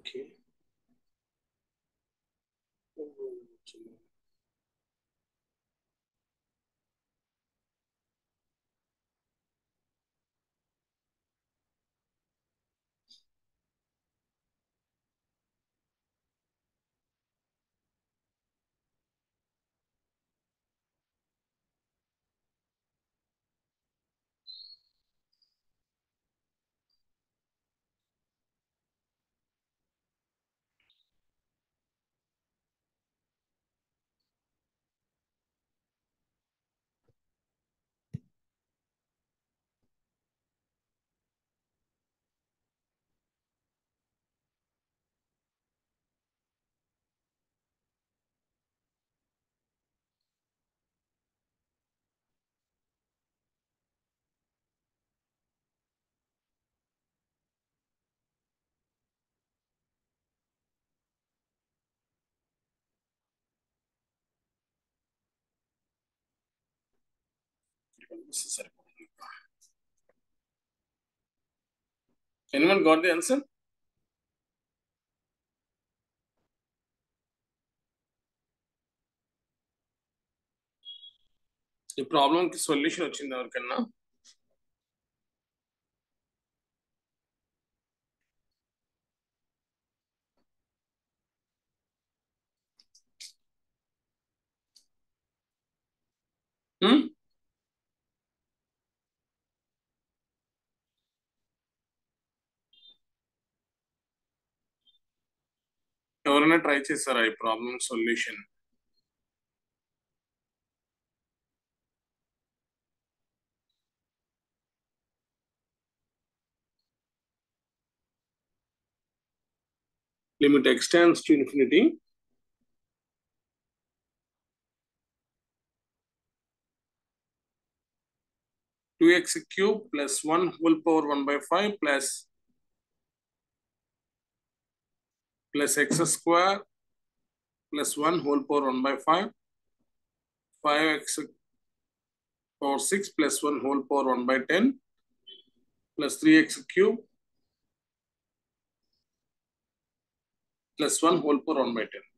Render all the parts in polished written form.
Okay. Anyone got the answer? ఈ problem కి solution వచ్చింది ఎవరికన్నా? ఎవరైనా ట్రై చేశారా ఈ problem solution? Limit extends to infinity 2x cube plus 1 whole power 1 by 5 plus x square plus 1 whole power 1 by 5, 5x power 6 plus 1 whole power 1 by 10 plus 3x cube plus 1 whole power 1 by 10.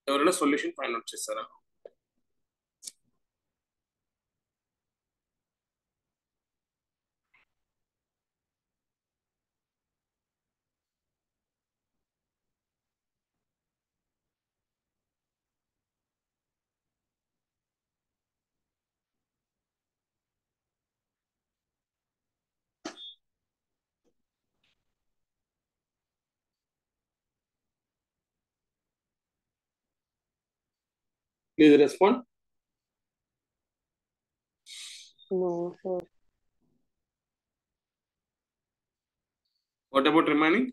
ఎవరైనా solution find out చేశారా? Please respond. No, sir. What about remaining?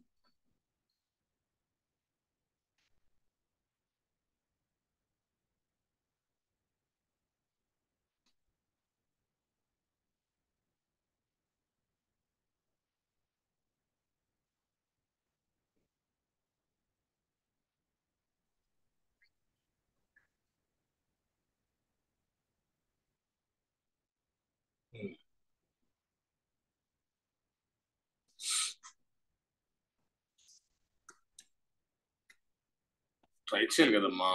Try చేయాలి కదమ్మా.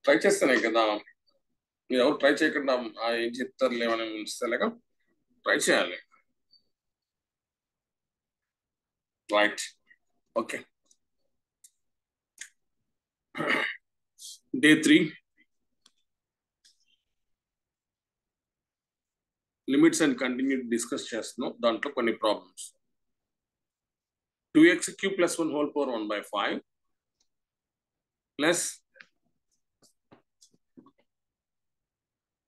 Try చేస్తేనే కదా. మీరు ఎవరు try చేయకుండా ఏం చెప్తారు లేవని ఉంచుతలేక ట్రై చేయాలి. Right, okay. Day 3 limits and continue discuss చేస్తున్నాం. దాంట్లో కొన్ని problems. 2x cube plus 1 whole power 1 by 5 plus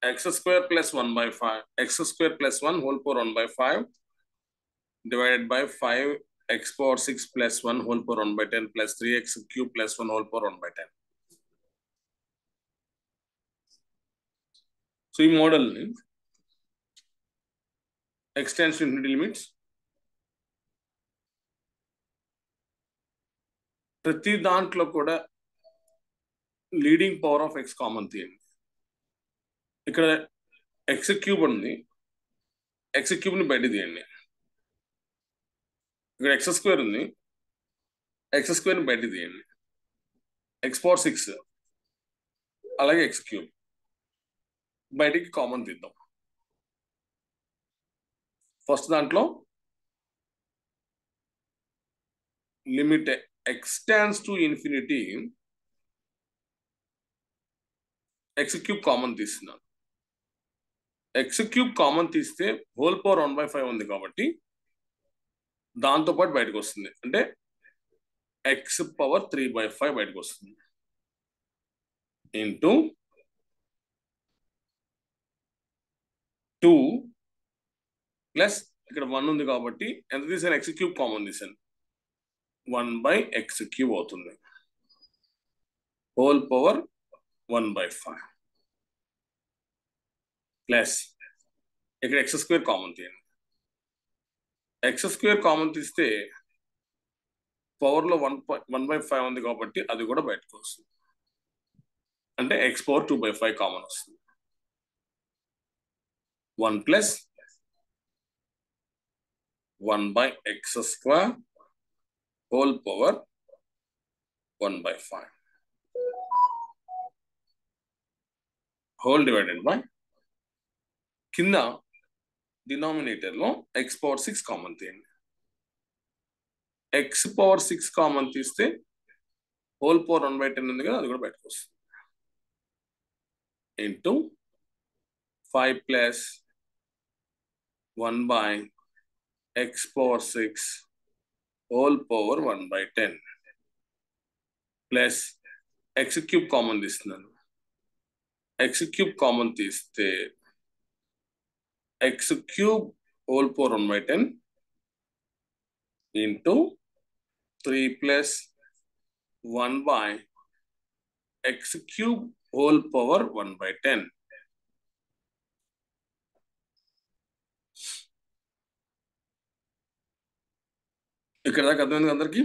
x square plus 1 by 5, x square plus 1 whole power 1 by 5 divided by 5x power 6 plus 1 whole power 1 by 10 plus 3x cube plus 1 whole power 1 by 10. So ఈ model extends to infinity limits ప్రతి దాంట్లో కూడా leading power of X common తీయండి. ఇక్కడ X cube ఉంది, X క్యూబ్ని బయట తీయండి. ఇక్కడ ఎక్స్ స్క్వేర్ ఉంది, ఎక్స్ స్క్వేర్ని బయట తీయండి. ఎక్స్ పవర్ 6 అలాగే ఎక్స్ క్యూబ్ బయటికి కామన్ తీద్దాం. ఫస్ట్ దాంట్లో limit x tends to infinity, X cube common తీస్తున్నాను. ఎక్స్ క్యూబ్ కామన్ తీస్తే హోల్ పవర్ 1/5 ఉంది కాబట్టి దాంతోపాటు బయటకు వస్తుంది, అంటే ఎక్స్ పవర్ 3/5 బయటకు వస్తుంది. ఇంటూ 2 ప్లస్ ఇక్కడ 1 ఉంది కాబట్టి ఎంత తీసాను, ఎక్స్ క్యూబ్ కామన్ తీసాను, 1/x³ అవుతుంది. హోల్ పవర్ 1/5 ప్లస్ ఇక్కడ ఎక్స్ స్క్వేర్ కామన్ తీయండి. ఎక్స్ స్క్వేర్ కామన్ తీస్తే పవర్లో 1/5 ఉంది కాబట్టి అది కూడా బయటకు వస్తుంది, అంటే ఎక్స్ పవర్ 2/5 కామన్ వస్తుంది. 1 plus 1/x² whole power 1/5 whole divided by కింద డినామినేటర్ లో ఎక్స్ పవర్ 6 కామన్ తీయండి. ఎక్స్ పవర్ 6 కామన్ తీస్తే హోల్ పవర్ 1/10 ఉంది కదా, అది కూడా బయటకు వస్తుంది. Into 5 plus 1/x power 6 whole power 1/10 plus X cube common తీస్తున్నాను. ఎక్స్ క్యూబ్ కామన్ తీస్తే X cube whole power 1/10 into 3 plus 1/x³ whole power 1/10 ఇక్కడ దాకా అర్థమైంది అందరికి.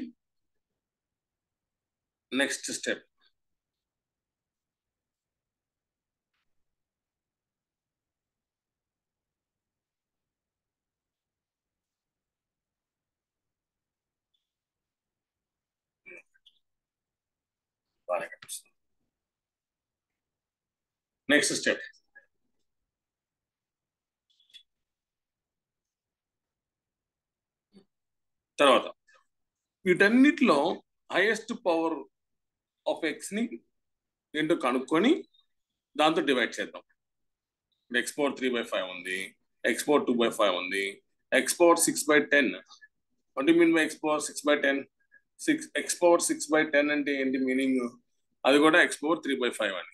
నెక్స్ట్ స్టెప్ తర్వాత వీటన్నిటిలో హైయెస్ట్ పవర్ ఆఫ్ ఎక్స్ ని ఏంటో కనుక్కొని దాంతో డివైడ్ చేద్దాం. ఎక్స్ పవర్ 3/5 ఉంది, ఎక్స్ పవర్ 2/5 ఉంది, X power 6/10. What you mean by X power 6/10? X power 6/10 అంటే ఏంటి మీనింగ్? అది కూడా ఎక్స్ పవర్ 3/5 అని.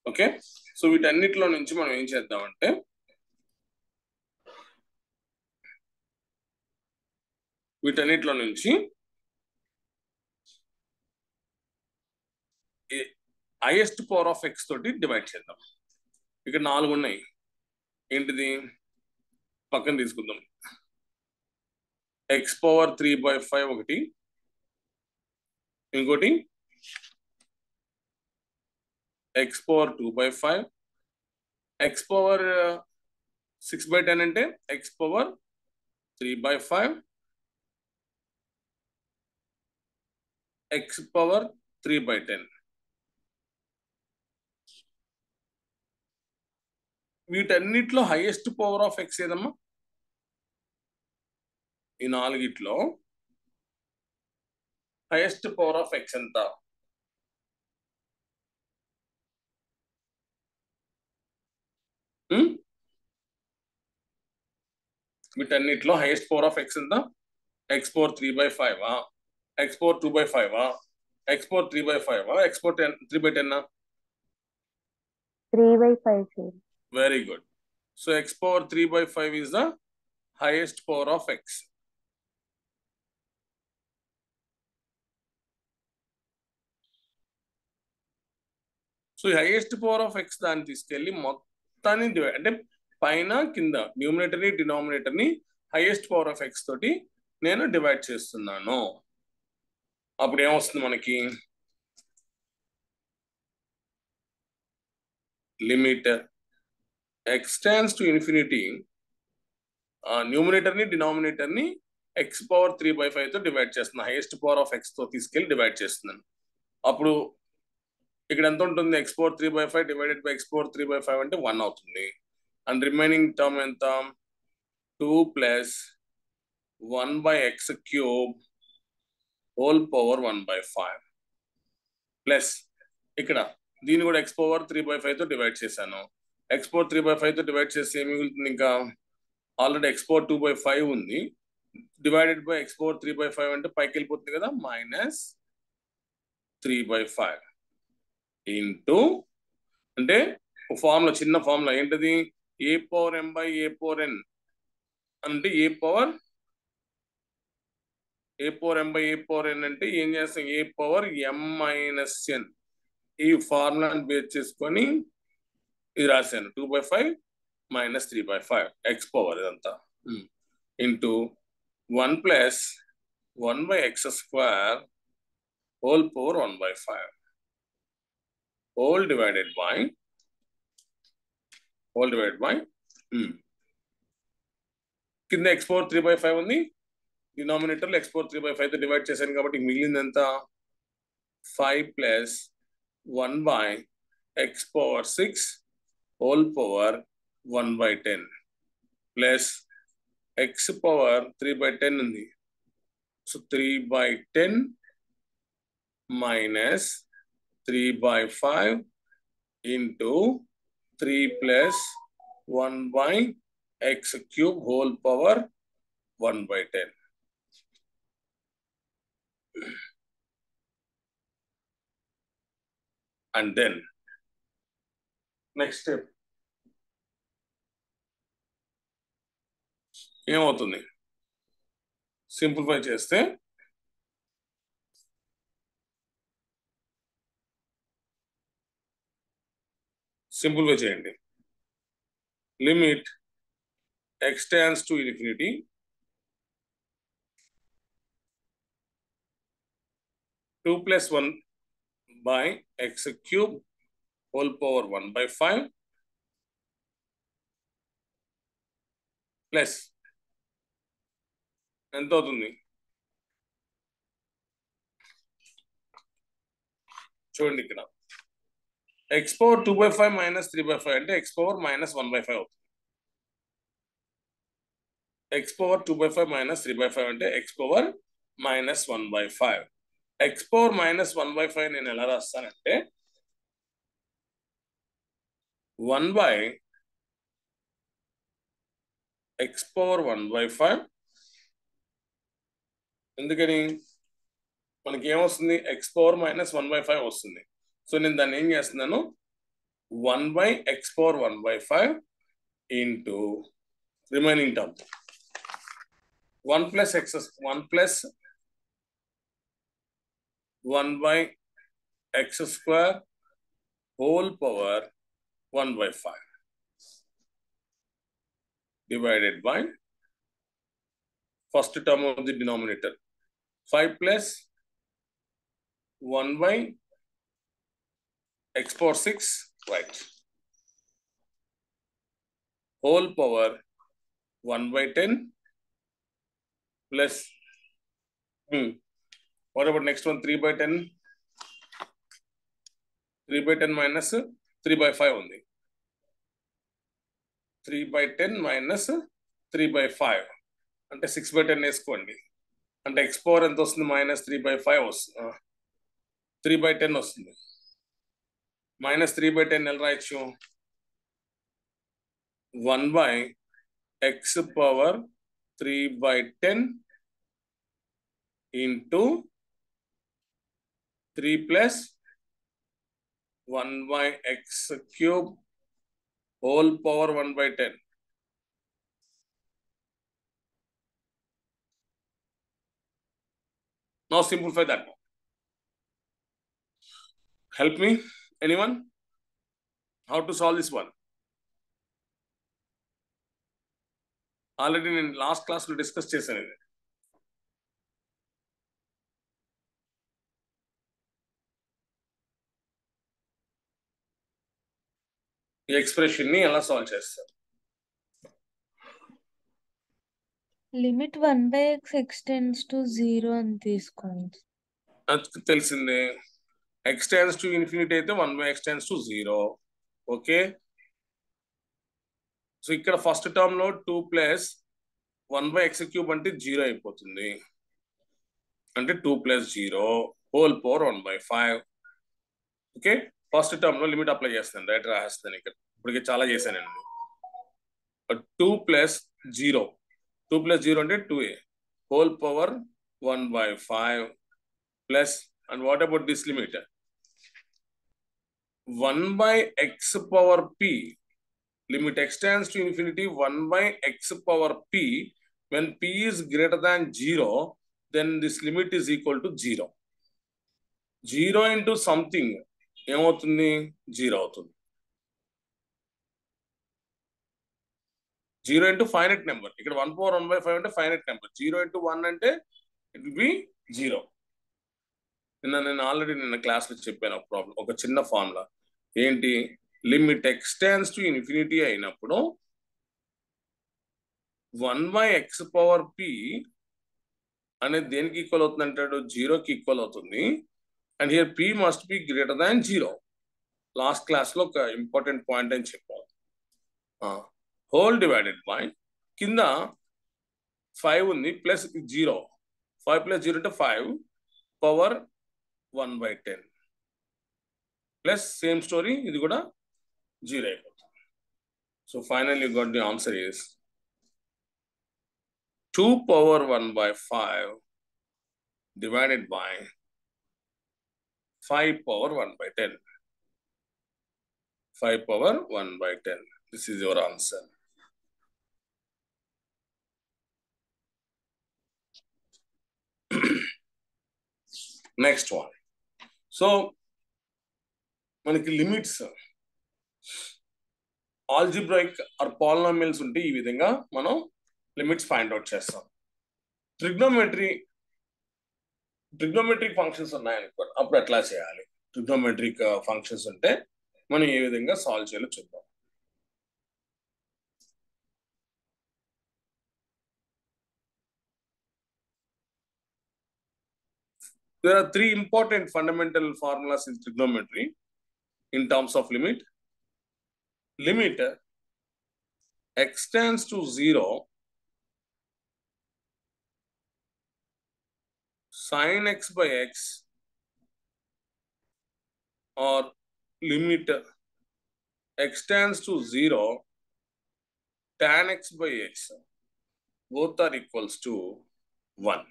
ఓకే, సో వీటన్నిటిలో నుంచి మనం ఏం చేద్దామంటే వీటన్నిటిలో నుంచి హైయెస్ట్ పవర్ ఆఫ్ ఎక్స్ తోటి డివైడ్ చేద్దాం. ఇక్కడ 4 ఉన్నాయి, ఏంటిది పక్కన తీసుకుందాం. ఎక్స్ పవర్ 3/5 ఒకటి, ఇంకోటి ఎక్స్ పవర్ 2/5, ఎక్స్ పవర్ 6/10 అంటే ఎక్స్ పవర్ 3/5, ఎక్స్ పవర్ 3/10. వీటన్నిటిలో హైయెస్ట్ పవర్ ఆఫ్ ఎక్స్ ఏదమ్మా? ఈ 4గిట్లో హైయెస్ట్ పవర్ ఆఫ్ ఎక్స్ ఎంత? వీటన్నిటిలో హైయెస్ట్ పవర్ ఆఫ్ ఎక్స్ ఎంత? X power 3/5, X power 2/5, X power 3/5, X power 3/10? 3/5. Very good. So x power 3/5 is the highest power of x. So highest power of x దాన్ని తీసుకెళ్ళి మొత్తాన్ని divide, అంటే పైన కింద numerator ని డినామినేటర్ ని highest power of X తోటి నేను డివైడ్ చేస్తున్నాను. అప్పుడు ఏమొస్తుంది మనకి limit x tends to infinity numerator ని డినామినేటర్ ని x పవర్ 3/5 తో డివైడ్ చేస్తున్నా హైయెస్ట్ పవర్ ఆఫ్ x తో తీసుకెళ్లి డివైడ్ చేస్తున్నాను అప్పుడు ఇక్కడ ఎంత ఉంటుంది x power 3/5 divided by x power 3/5 అంటే 1 అవుతుంది అండ్ రిమైనింగ్ టర్మ్ ఎంత 2 plus 1/x³ whole power 1/5 plus ఇక్కడ దీన్ని కూడా x పవర్ 3/5 తో డివైడ్ చేశాను x పవర్ 3/5 తో డివైడ్ చేస్తే ఏమి మిగులుతుంది ఇంకా ఆల్రెడీ x పవర్ 2/5 ఉంది డివైడెడ్ బై x పవర్ 3/5 అంటే పైకి వెళ్ళిపోతుంది కదా -3/5 ఇంటూ అంటే ఫార్ములా చిన్న ఫార్ములా ఏంటది a power m by a power n అంటే a power m by a power n అంటే ఏం చేస్తాం a power m minus n ఈ ఫార్ములాని బేస్ చేసుకొని ఇది రాశాను 2/5 -3/5 x పవర్ ఇదంతా into 1 plus 1/x² whole power 1/5 whole divided by కింద x పవర్ 3/5 ఉంది డినామినేటర్ లో x పవర్ 3/5 తో డివైడ్ చేశాను కాబట్టి మిగిలింది ఎంత 5 plus 1/x power 6 whole power 1/10 plus x power 3/10 ఉంది so 3/10 minus 3/5 into 3 plus 1/x³ whole power 1/10. And then next step ఏమవుతుంది సింప్లిఫై చేస్తే సింప్లిఫై చేయండి limit x tends to infinity (2 plus 1/x³ whole power 1/5 plus ఎంత అవుతుంది చూడండి ఇక్కడ x power 2/5 -3/5 అంటే x power -1/5 అవుతుంది x పవర్ 2/5 -3/5 అంటే x పవర్ -1/5 x పవర్ -1/5 నేను ఎలా రాస్తానంటే 1/x పవర్ 1/5 ఎందుకని మనకి ఏమొస్తుంది x పవర్ -1/5 వస్తుంది సో నేను దాన్ని ఏం చేస్తున్నాను 1/x power 1/5 into remaining term 1 plus 1/x² whole power 1/5 divided by first term of the denominator 5 plus 1/x power 6 right whole power 1/10 plus what about next one 3/10 3/10 minus 3/5 only 3/10 minus 3/5 అంటే 6/10 వేసుకోండి అంటే x power ఎంత వస్తుంది -3/5 వస్తుంది 3/10 వస్తుంది -3/10 ఎలా రాయొచ్చు 1/x power 3/10 into 3 plus 1/x³ whole power 1/10 now simplify that one. Help me anyone how to solve this one already in last class lo discuss chesanu ఈ ఎక్స్ప్రెషన్ ని ఎలా సాల్వ్ చేస్తారు? లిమిట్ 1/x extends to 0 అని తీసుకోండి. అది తెలిసిందే. x tends to infinity అయితే 1/x tends to 0. Okay, so ఇక్కడ ఫస్ట్ టర్మ్ లో 2 ప్లస్ 1/x³ అంటే 0 అయిపోతుంది. అంటే 2 plus 0 whole power 1/5. Okay, first term లో లిమిట్ అప్లై చేస్తాను, డైరెక్ట్ రాస్తాను. ఇక్కడ ఇప్పటికే చాలా చేశానండి. 2 ప్లస్ 0 అంటే 2a whole power 1/5 plus, and what about this limit? 1/x power p. Limit x tends to infinity 1/x power p. When p is greater than 0, then this limit is equal to 0. 0 into something ఏమవుతుంది? 0 అవుతుంది. 0 into finite number. ఇక్కడ 1 power 1/5 అంటే finite number. 0 into 1 అంటే it will be 0. నేను already క్లాస్లో చెప్పాను ఒక problem, ఒక చిన్న ఫార్ములా ఏంటి? Limit x tends to infinity అయినప్పుడు 1/x పవర్ p అనేది దేనికి ఈక్వల్ అవుతుంది అంటాడు? 0కి ఈక్వల్ అవుతుంది. And here p must be greater than 0. Last క్లాస్లో ఒక ఇంపార్టెంట్ పాయింట్ అని చెప్పాను. హోల్ డివైడెడ్ బై కింద 5 ఉంది ప్లస్ 0. 5 ప్లస్ 0 అంటే 5 పవర్ 1/10 ప్లస్ సేమ్ స్టోరీ, ఇది కూడా 0 అయిపోతుంది. So final you got the answer is 2 power 1/5 divided by 5 power 1/10. 5 power 1/10. This is your answer. Next one. So, మనకి లిమిట్స్ ఆల్జిబ్రాయిక్ ఆర్ పాలినామియల్స్ ఉంటే ఈ విధంగా మనం లిమిట్స్ ఫైండ్ అవుట్ చేస్తాం. ట్రిగ్నోమెట్రిక్ ఫంక్షన్స్ ఉన్నాయనుకోండి, అప్పుడు ఎట్లా చేయాలి? ట్రిగ్నోమెట్రిక్ ఫంక్షన్స్ ఉంటే మనం ఏ విధంగా సాల్వ్ చేయాలో చూద్దాం. There are 3 important fundamental formulas in trigonometry in terms of limit. Limit x tends to 0 sin x by x, or limit x tends to 0 tan x by x. Both are equals to 1.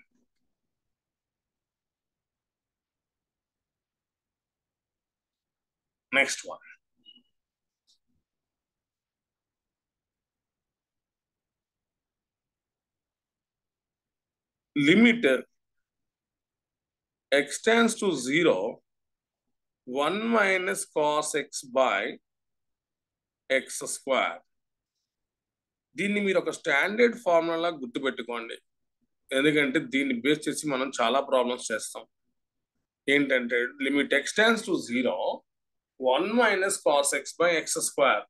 Next one. Limit x tends to 0 1 minus cos x by x square. దీన్ని మీరు ఒక standard formula గుర్తుపెట్టుకోండి, ఎందుకంటే దీన్ని base చేసి మనం చాలా problems చేస్తాం. ఏంటంటే limit x tends to 0 1 minus cos x by x square.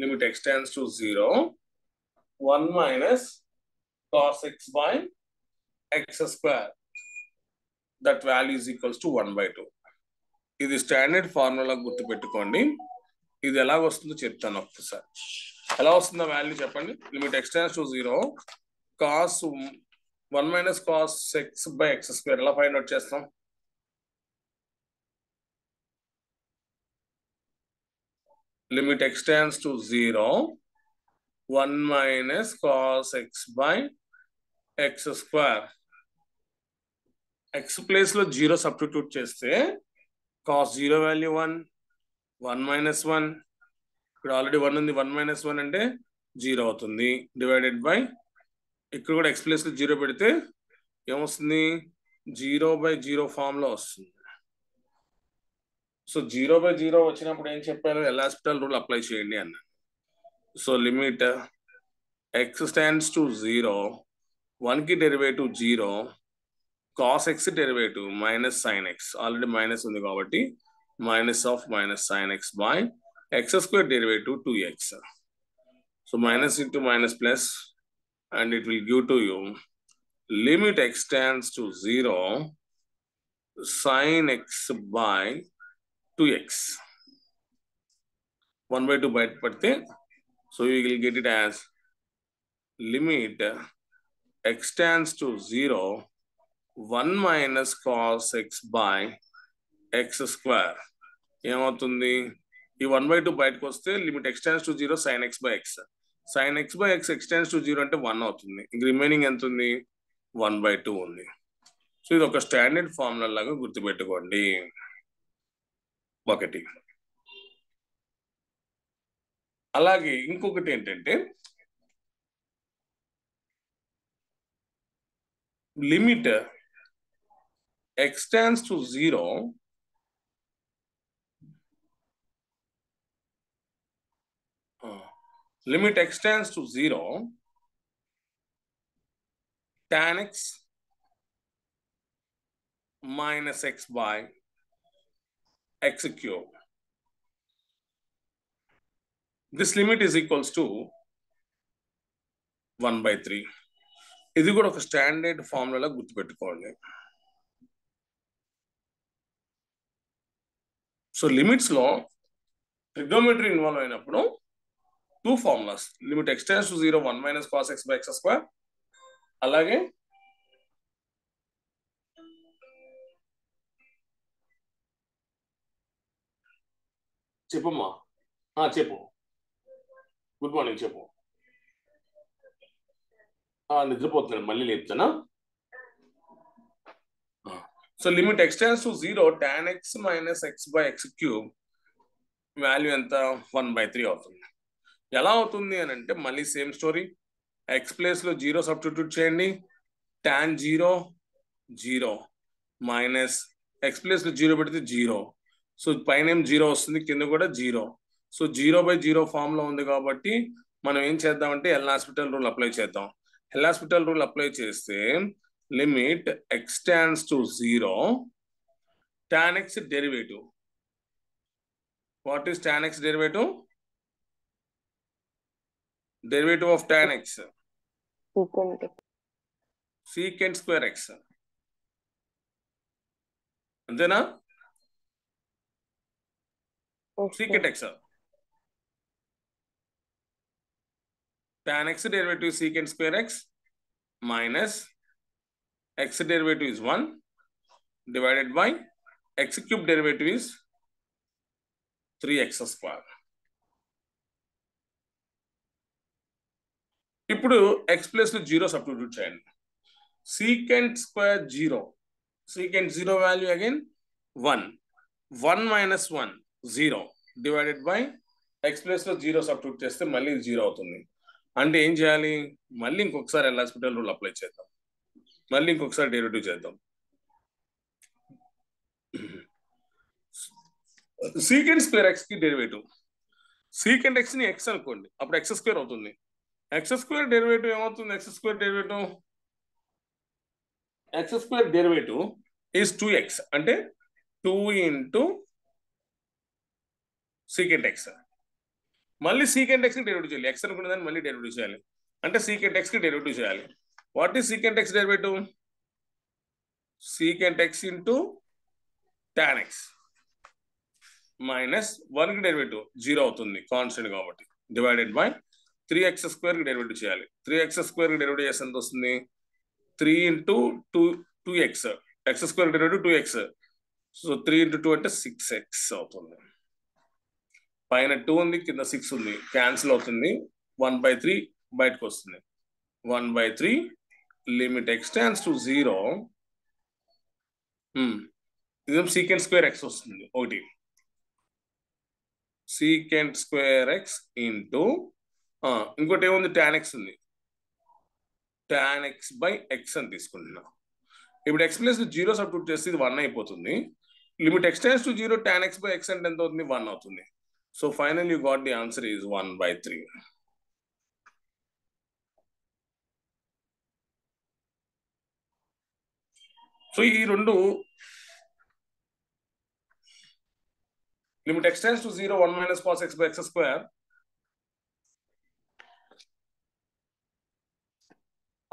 Limit x tends to 0 1 minus cos x by x square. That value is equals to 1/2. ఇది స్టాండర్డ్ ఫార్ములా గుర్తుపెట్టుకోండి. ఇది ఎలా వస్తుందో చెప్తాను ఒకసారి. ఎలా వస్తుందో వాల్యూ చెప్పండి. Limit x tends to 0 cos 1 minus cos x by x square ఎలా ఫైండ్ అవుట్ చేస్తాం? Limit x tends to 0 1 minus cos x by x square. x place లో 0 సబ్స్టిట్యూట్ చేస్తే cos 0 వాల్యూ 1 1 minus 1, ఇక్కడ ఆల్రెడీ 1 ఉంది, 1 minus 1 అంటే 0 అవుతుంది. Divided by ఇక్కడ కూడా x ప్లేస్ లో 0 పెడితే ఏమొస్తుంది? 0/0 ఫామ్ లో వస్తుంది. సో 0/0 వచ్చినప్పుడు ఏం చెప్పారు? ఎల్హాస్పిటల్ రూల్ అప్లై చేయండి అన్నాను. So limit x tends to 0 1 కి derivative 0 cos x derivative minus sin x, already minus ఉంది కాబట్టి minus of minus sin x by x square derivative 2x. So minus into minus plus, and it will give to you limit x tends to 0 sin x by 2x. 1 by 2 bite padte, so you will get it as limit x tends to 0 1 minus cos x by x square. ఏమవుతుంది? ఈ 1/2 బయటకు వస్తే limit x tends to 0 sin x by x. sin x by x tends to 0 అంటే 1 అవుతుంది. ఇంక remaining ఎంత ఉంది? 1/2 ఉంది. సో ఇది ఒక స్టాండర్డ్ ఫార్ములా లాగా గుర్తుపెట్టుకోండి. ఒకటి. అలాగే ఇంకొకటి ఏంటంటే limit x tends to 0 limit x tends to 0 tan x minus x by x cube. This limit is equals to 1/3. ఇది కూడా ఒక స్టాండర్డ్ ఫార్ములా గుర్తుపెట్టుకోండి. సో లిమిట్స్ లో ట్రిగోమెట్రీ ఇన్వాల్వ్ అయినప్పుడు 2 formulas, limit x tends to 0 1 minus cos x by x square, అలాగే చెప్పమ్మా. చెప్పు. Good morning చెప్పు. నిద్రపోతున్నాను, మళ్ళీ లేపుతానా? So limit x tends to 0 tan x minus x by x cube value ఎంత? 1/3 అవుతుంది. ఎలా అవుతుంది అని అంటే మళ్ళీ సేమ్ స్టోరీ. ఎక్స్ ప్లేస్ లో 0 సబ్స్టిట్యూట్ చేయండి. tan 0 0 మైనస్ ఎక్స్ ప్లేస్ లో 0 పెడితే 0. సో పైన 0 వస్తుంది, కింద కూడా 0. సో 0/0 ఫామ్ లో ఉంది కాబట్టి మనం ఏం చేద్దామంటే ఎల్ హాస్పిటల్ రూల్ అప్లై చేద్దాం. ఎల్ హాస్పిటల్ రూల్ అప్లై చేస్తే limit x tends to 0 tan x derivative. What is tan x derivative? Derivative of tan x. Secant square x. అంతేనా? secant x. Tan x derivative secant square x minus x derivative is 1 divided by x cube derivative is 3x square. ఇప్పుడు x plus 0 substitute చేయండి. secant square 0, secant 0 value again 1 1 minus 1 0 divided by x plus 0 substitute చేస్తే మళ్ళీ 0 అవుతుంది. అంటే ఏం చేయాలి? మళ్ళీ ఇంకొకసారి ఎల్ హాస్పిటల్ రూల్ అప్లై చేద్దాం. మళ్ళీ ఇంకొకసారి డెరివేటివ్ చేద్దాం. సీకెంట్ స్క్వేర్ ఎక్స్ కి డెరివేటివ్, సీకెంట్ ఎక్స్ ని ఎక్స్ అనుకోండి, అప్పుడు ఎక్స్ స్క్వేర్ అవుతుంది. ఎక్స్ స్క్వేర్ డెరివేటివ్ ఏమవుతుంది? X square derivative is 2x, అంటే 2 into సీకెంట్ ఎక్స్. మళ్ళీ సీకెంట్ ఎక్స్ కి డెరివేటివ్ చేయాలి. ఎక్స్ అనుకునే దాన్ని మళ్ళీ డెరివేటివ్ చేయాలి, అంటే సీకెంట్ ఎక్స్ కి డెరివేటివ్ చేయాలి. What is secant X derivative? Secant X into tan x minus 1 కి డెరివేటివ్ 0 అవుతుంది, కాన్స్టెంట్ కాబట్టి, డివైడెడ్ బై 3x స్క్వేర్ కి డెరివేటివ్ చేయాలి. 3x స్క్వేర్ కి డెరివేటివ్ చేస్తే ఎంత వస్తుంది? 3 into 2x, x square derivative 2x. So 3 into 2 అంటే 6x అవుతుంది. పైన 2 ఉంది, కింద 6 ఉంది, క్యాన్సిల్ అవుతుంది. 1/3 బయటకు వస్తుంది. 1/3 లిమిట్ x tends to 0. ఇదేం సీకెంట్ స్క్వేర్ ఎక్స్ వస్తుంది. ఒకటి సీకెంట్ స్క్వేర్ ఎక్స్ ఇంటూ ఇంకోటి ఏముంది? tan x ఉంది. tan x బై ఎక్స్ అని తీసుకుంటున్నా. ఇప్పుడు ఎక్స్ ప్లస్ 0 సబ్స్టిట్యూట్ చేస్తే ఇది 1 అయిపోతుంది. Limit x tends to 0 tan x by X అంటే ఎంత అవుతుంది? 1 అవుతుంది. So final you got the answer is 1/3. So ఈ రెండు limit x tends to 0 1 minus cos x by x square.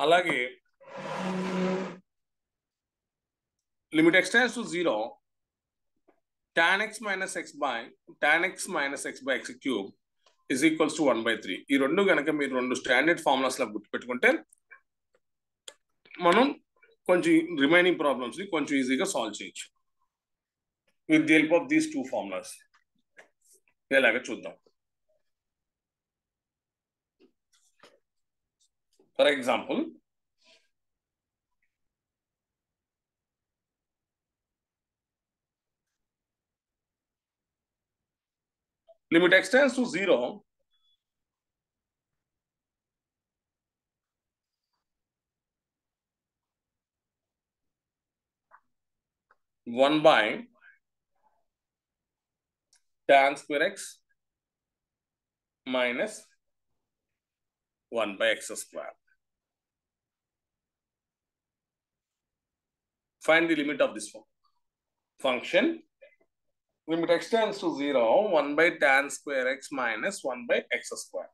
అలాగే limit x tends to 0 tan x minus x by x cube is equals to 1/3. ఈ రెండు కనుక మీరు రెండు standard formulas లా గుర్తుపెట్టుకుంటే మనం కొంచెం రిమైనింగ్ ప్రాబ్లమ్స్ ని కొంచెం ఈజీగా సాల్వ్ చేయొచ్చు with the help of these two formulas. ఎలాగో చూద్దాం. For example limit x tends to 0 1 by tan square x minus 1 by x square. Find the limit of this function. Limit x tends to 0 1 by tan square x minus 1 by x square.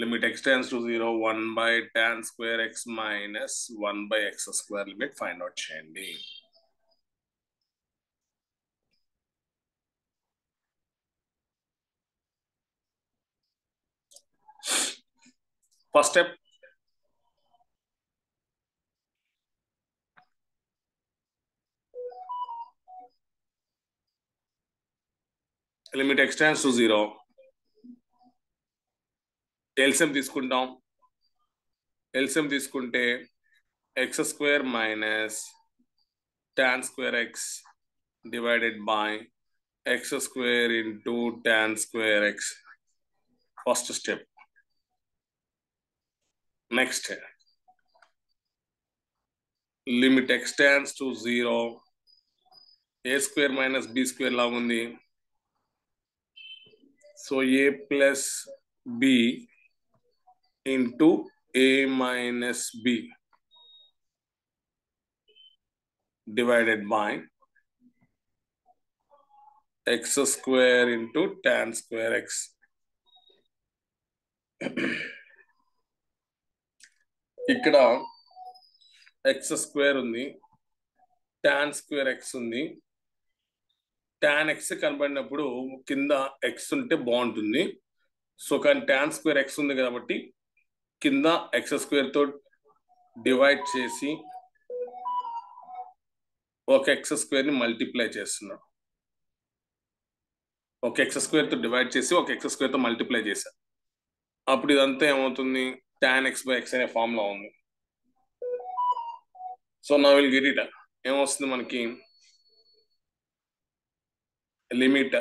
Limit x tends to 0 1 by tan square x minus 1 by x square limit find out చేయండి. First step, limit x tends to 0 LCM తీసుకుంటాం. LCM తీసుకుంటే x square minus tan square x divided by x square into tan square x. First step. Next, limit x tends to 0 a square minus b square లాగా ఉంది. So a plus b into a minus b divided by x square into tan square x. ఇక్కడ x square ఉంది, tan square x ఉంది. tan x కనబడినప్పుడు కింద x ఉంటే బాగుంటుంది. So కానీ tan square x ఉంది కాబట్టి కింద x square తో డివైడ్ చేసి ఒక x square ని మల్టిప్లై చేస్తున్నాం. ఒక x square తో డివైడ్ చేసి ఒక x square తో మల్టిప్లై చేశా. అప్పుడు ఇదంతా ఏమవుతుంది, tan x by x అనే ఫామ్ లో ఉంది. So now will get it. ఏమొస్తుంది మనకి, limit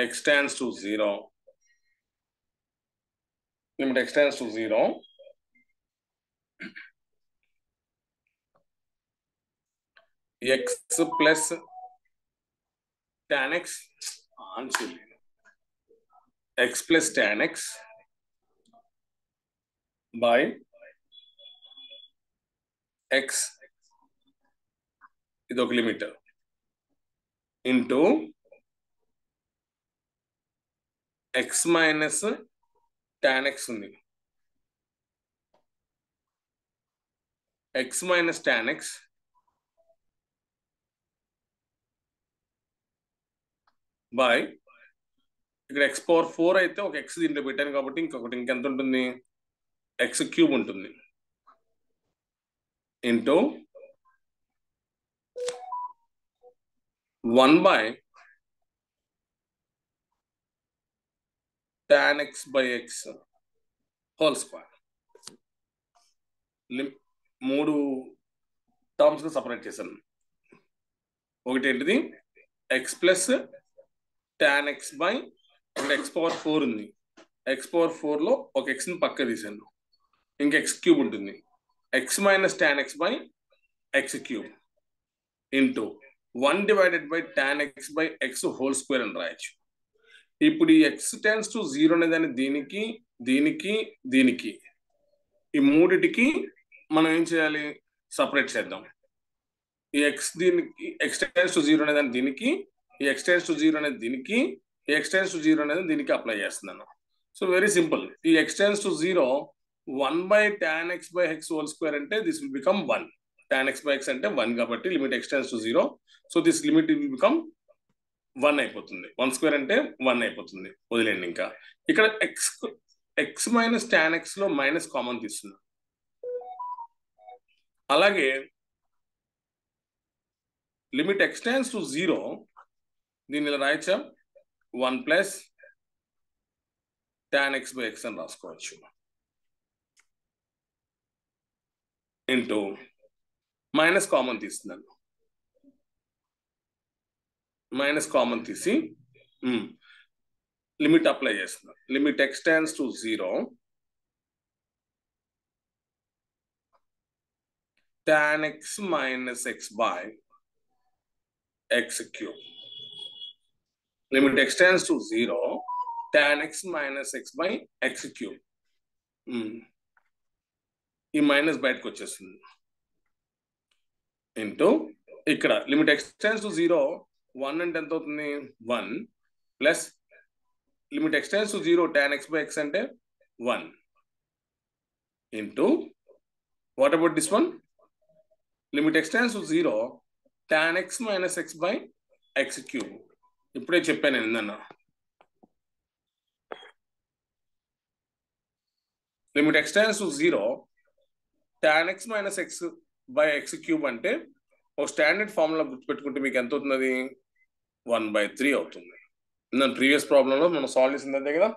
x tends to 0 limit x tends to 0 x plus tan x x plus tan x by x ఇది ఒక limit into x minus tan x ఉంది. x minus tan x by ఇక్కడ x power 4 అయితే ఒక x దీంట్లో పెట్టాను కాబట్టి ఇంకొకటి ఇంకెంత ఉంటుంది, x క్యూబ్ ఉంటుంది into 1 by tan x by x whole square. మూడు టర్మ్స్ గా సపరేట్ చేశాను. ఒకటి ఏంటిది, x plus tan x by ఇక్కడ x పవర్ 4 ఉంది. x పవర్ 4 లో ఒక x ని పక్క తీసాను, ఇంకా x క్యూబ్ ఉంటుంది. x minus tan x by X cube into 1 divided by tan x by X whole square అని రాయొచ్చు. ఇప్పుడు ఈ x టెన్స్ టు 0 అనేదాన్ని దీనికి దీనికి దీనికి ఈ మూడిటికి మనం ఏం చేయాలి, సపరేట్ చేద్దాం. ఈ x దీనికి x టెన్స్ టు 0 అనేదాన్ని దీనికి, ఈ x టెన్స్ టు 0 అనేది దీనికి, ఈ x టెన్స్ టు 0 అనేది దీనికి అప్లై చేస్తున్నాను. So very simple. ఈ x tends to 0 1 by tan x by x whole square అంటే this will become 1. tan x by x అంటే 1 కాబట్టి limit x tends to 0. So this limit will become 1 అయిపోతుంది. 1 square అంటే 1 అయిపోతుంది. వదిలేండి. ఇంకా ఇక్కడ x మైనస్ tan x లో మైనస్ కామన్ తీస్తున్నాం. అలాగే లిమిట్ x టెన్స్ టు 0 దీన్ని ఇలా రాయచ్చా, 1 plus tan x by x అని రాసుకోవచ్చు. ఇంటూ మైనస్ కామన్ తీస్తున్నాను. మైనస్ కామన్ తీసి లిమిట్ అప్లై చేస్తున్నాను. Limit x tends to 0 tan x minus x by x cube. Limit x tends to 0 tan x minus x by x cube. ఈ minus బయటకు వచ్చేస్తుంది. Into ఇక్కడ limit x tends to 0 1 అంటే ఎంత అవుతుంది, 1 plus limit x tends to 0 tan x by x అంటే 1 into what about this one, limit x tends to 0 tan x minus x by x cube. ఇప్పుడే చెప్పాను నేను ఇందన్న. Limit x tends to 0 tan x minus x by x cube అంటే ఒక standard formula గుర్తుపెట్టుకుంటే మీకు ఎంత అవుతుంది, 1/3 అవుతుంది. నేను ప్రీవియస్ ప్రాబ్లంలో మనం సాల్వ్ చేసింది అంతే కదా.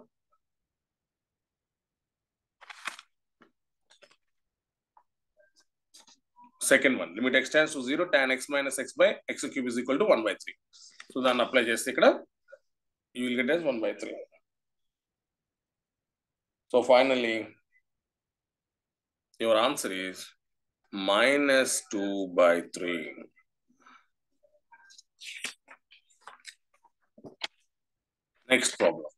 Second one, limit x tends to 0 tan x minus x by x cube is equal to 1/3. So దాన్ని అప్లై చేస్తే ఇక్కడ you will get as 1/3. So finally your answer is -2/3. Next problem.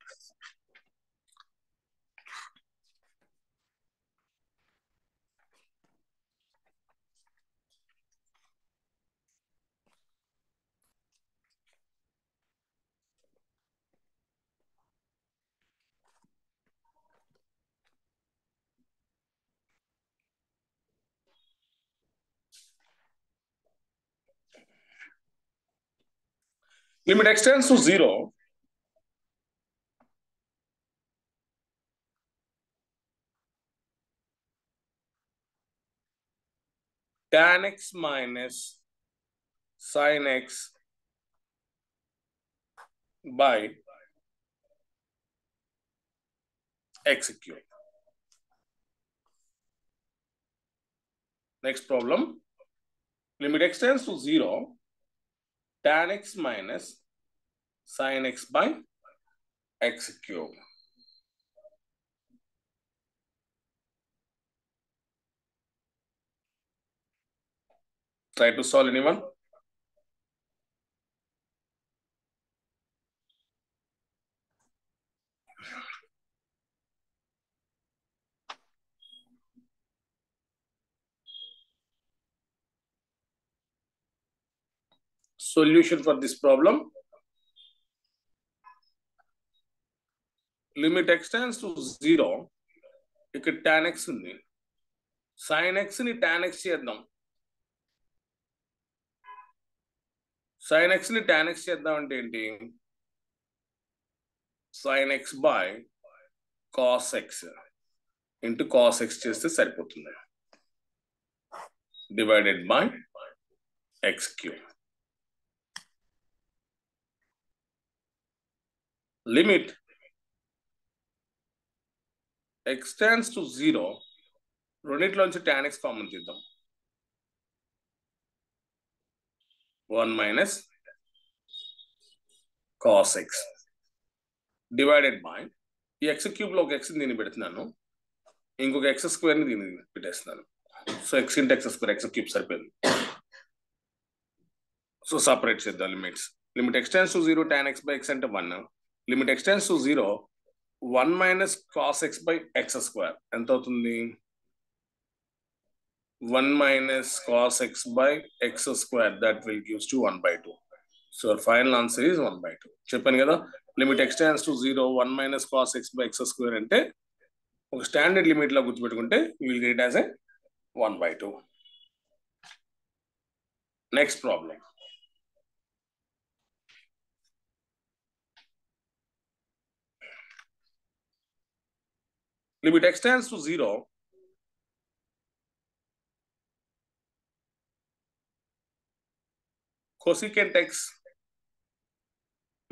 Limit x tends to 0 tan x minus sin x by x cube. Next problem. Limit x tends to 0 tan x minus sin x by x cube. Try to solve anyone. Solution for this problem. Limit x tends to 0. ఇక్కడ tan x ఉంది. sin x ని tan x చేద్దాం. sin x ని tan x చేద్దాం అంటే ఏంటి, sin x by cos x into cos x చేస్తే సరిపోతుంది. Divided by x cube. Limit x tends to 0. రెండిట్లోంచి tan x common తీద్దాం. 1 minus cos x divided by ఈ x క్యూబ్ లో ఒక x దీన్ని పెడుతున్నాను, ఇంకొక x స్క్వేర్ ని దీన్ని పెట్టేస్తున్నాను. So x into x square, x cube సరిపోయింది. సో సపరేట్ చేద్దాం limits. Limit x tends to 0 tan x by x అంటే 1. Limit x tends to 0 1 minus cos x by x square ఎంత అవుతుంది? 1 minus cos x by x square, that will gives to 1 by 2. So our final answer is 1 by 2. చెప్పాను కదా, limit x tends to 0 1 minus cos x by x square అంటే ఒక standard limit లా గుర్తుపెట్టుకుంటే you will get it as a 1 by 2. Next problem. Limit x tends to 0 cosecant x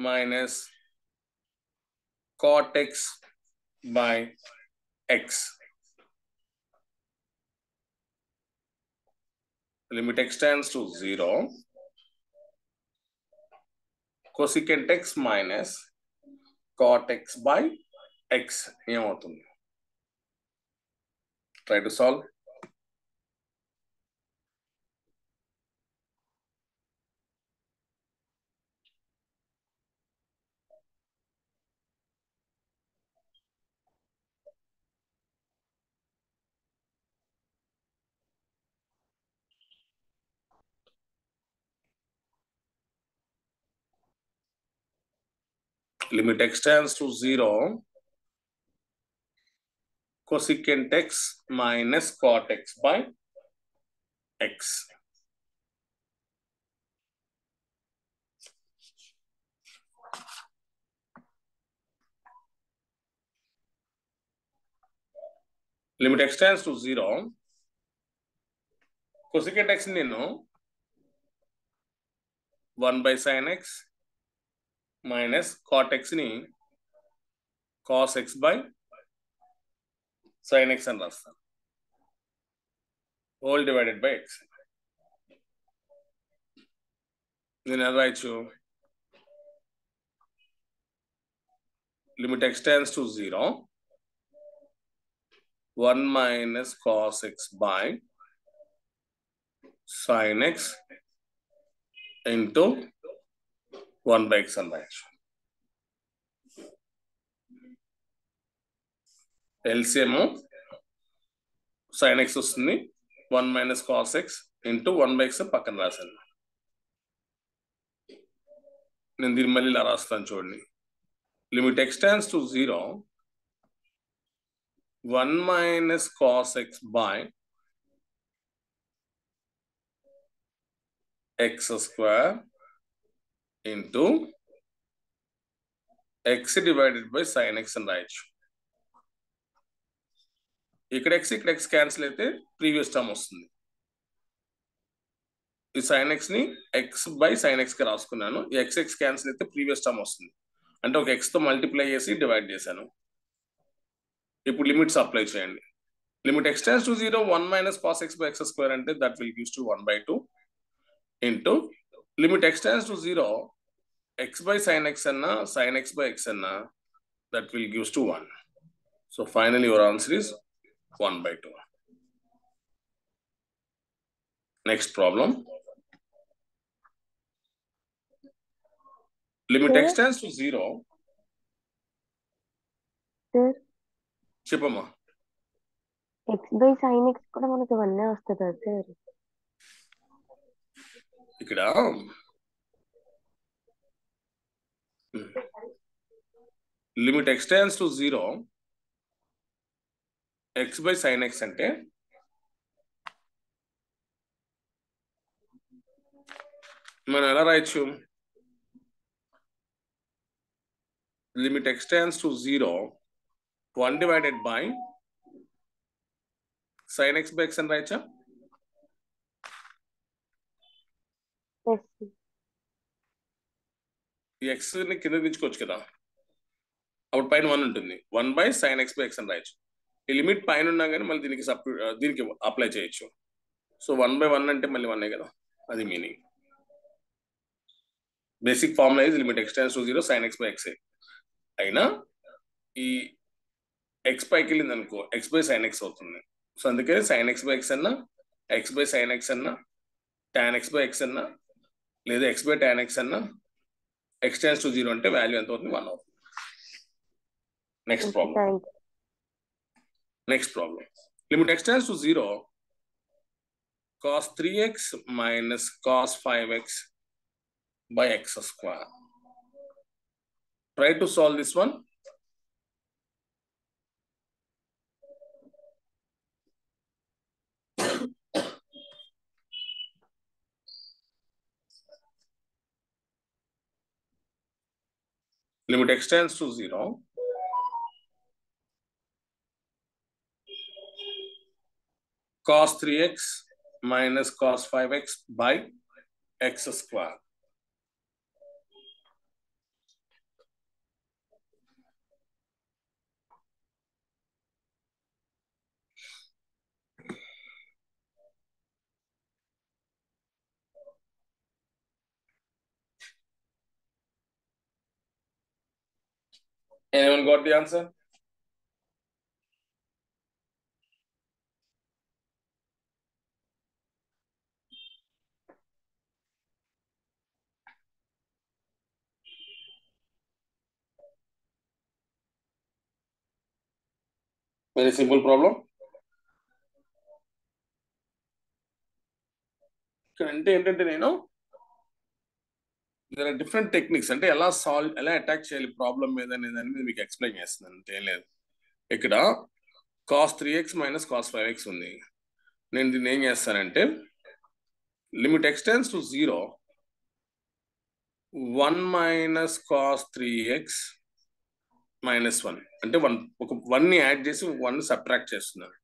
minus cot x by x. Limit x tends to 0 cosecant x minus cot x by x ఏమవుతుంది? Try to solve. Limit x tends to 0 cosecant x minus cot x by x. Limit x tends to 0 cosecant x నేను 1 by sin x minus cot x ని cos x by sin x అని రాస్తాను, whole divided by x. నేను ఎలా రాయొచ్చు? Limit x tends to 0 1 minus cos x by sin x into 1 by x అని రాయొచ్చు. LCM sin x వస్తుంది, 1 minus cos x into 1 by x పక్కన రాశాను. నేను దీన్ని మళ్ళీ ఇలా రాస్తాను చూడండి. Limit x tends to 0 1 minus cos x by x square into x divided by sin x అని రాయొచ్చు. ఇక్కడ x క్యాన్సిల్ అయితే ప్రీవియస్ టర్మ్ వస్తుంది. ఈ sin x ని x by sin x కి రాసుకున్నాను. ఈ x క్యాన్సిల్ అయితే ప్రీవియస్ టర్మ్ వస్తుంది. అంటే ఒక x తో మల్టిప్లై చేసి డివైడ్ చేశాను. ఇప్పుడు లిమిట్స్ అప్లై చేయండి. Limit x tends to 0 1 minus cos x by x square అంటే that will gives to 1 by 2 into limit x tends to 0 x by sin x అన్నా sin x by x అన్నా that will gives to 1. So finally your answer is 1 by 2. Next problem. Limit x tends to 0. Sir, చెప్పమ్మా. x by sin x కూడా మనకి 1 వస్తుందా sir? ఇక్కడ limit x tends to 0 x by sin x అంటే మనం ఎలా రాయొచ్చు? Limit x tends to 0 1 divided by sin x by x అని రాయొచ్చా? ఈ x ని కింద దించుకోవచ్చు కదా, అప్పుడు పైన 1 ఉంటుంది. 1 by sin x by x అని రాయొచ్చు. ఈ లిమిట్ పైన ఉన్నా కానీ మళ్ళీ దీనికి అప్లై చేయొచ్చు. సో 1 by 1 అంటే మళ్ళీ 1 కదా, అది meaning. Basic formula is limit x tends to 0 sin x by x అయినా ఈ x పైకి వెళ్ళింది అనుకో x by sin x అవుతుంది. సో అందుకే sin x by x అన్నా x by sin x అన్నా tan x by x అన్నా లేదా x by tan x అన్నా x tends to 0 అంటే వాల్యూ ఎంత అవుతుంది 1 అవుతుంది. Next problem limit x tends to 0 cos 3x minus cos 5x by x square. Try to solve this one. Limit x tends to 0. Cos 3x minus cos 5x by x square. Anyone got the answer? Very simple problem. అంటే ఏంటంటే నేను there are different techniques అంటే ఎలా attack చేయాలి problem మీద అనే దాని మీద మీకు ఎక్స్ప్లెయిన్ చేస్తున్నాను. అంటే ఏం లేదు, ఇక్కడ cos 3x minus cos 5x ఉంది. నేను దీన్ని ఏం చేస్తానంటే limit x tends to 0 1 minus cos 3x minus 1 అంటే 1 ఒక 1ని యాడ్ చేసి 1 సబ్ట్రాక్ట్ చేస్తున్నాను.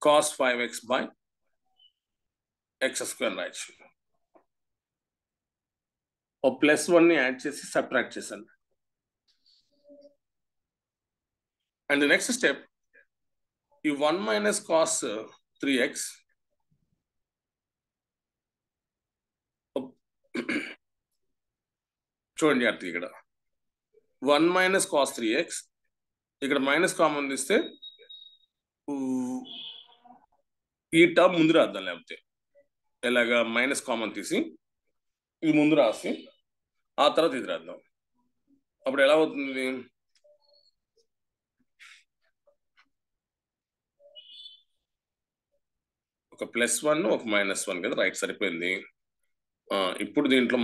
cos 5x by x square రాయొచ్చు. ఓ ప్లస్ 1ని యాడ్ చేసి సబ్ట్రాక్ట్ చేశాను. అండ్ నెక్స్ట్ స్టెప్ ఈ 1 minus cos 3x చూడండి అర్థం, ఇక్కడ 1 minus cos 3x ఇక్కడ మైనస్ కామన్ తీస్తే ఈ టర్మ్ ముందు రాద్దాం, లేకపోతే ఎలాగా మైనస్ కామన్ తీసి ఇది ముందు రాసి ఆ తర్వాత ఇది రాద్దాం. అప్పుడు ఎలా అవుతుంది, ఒక +1 ఒక -1 కదా, రైట్ సరిపోయింది. ఇప్పుడు దీంట్లో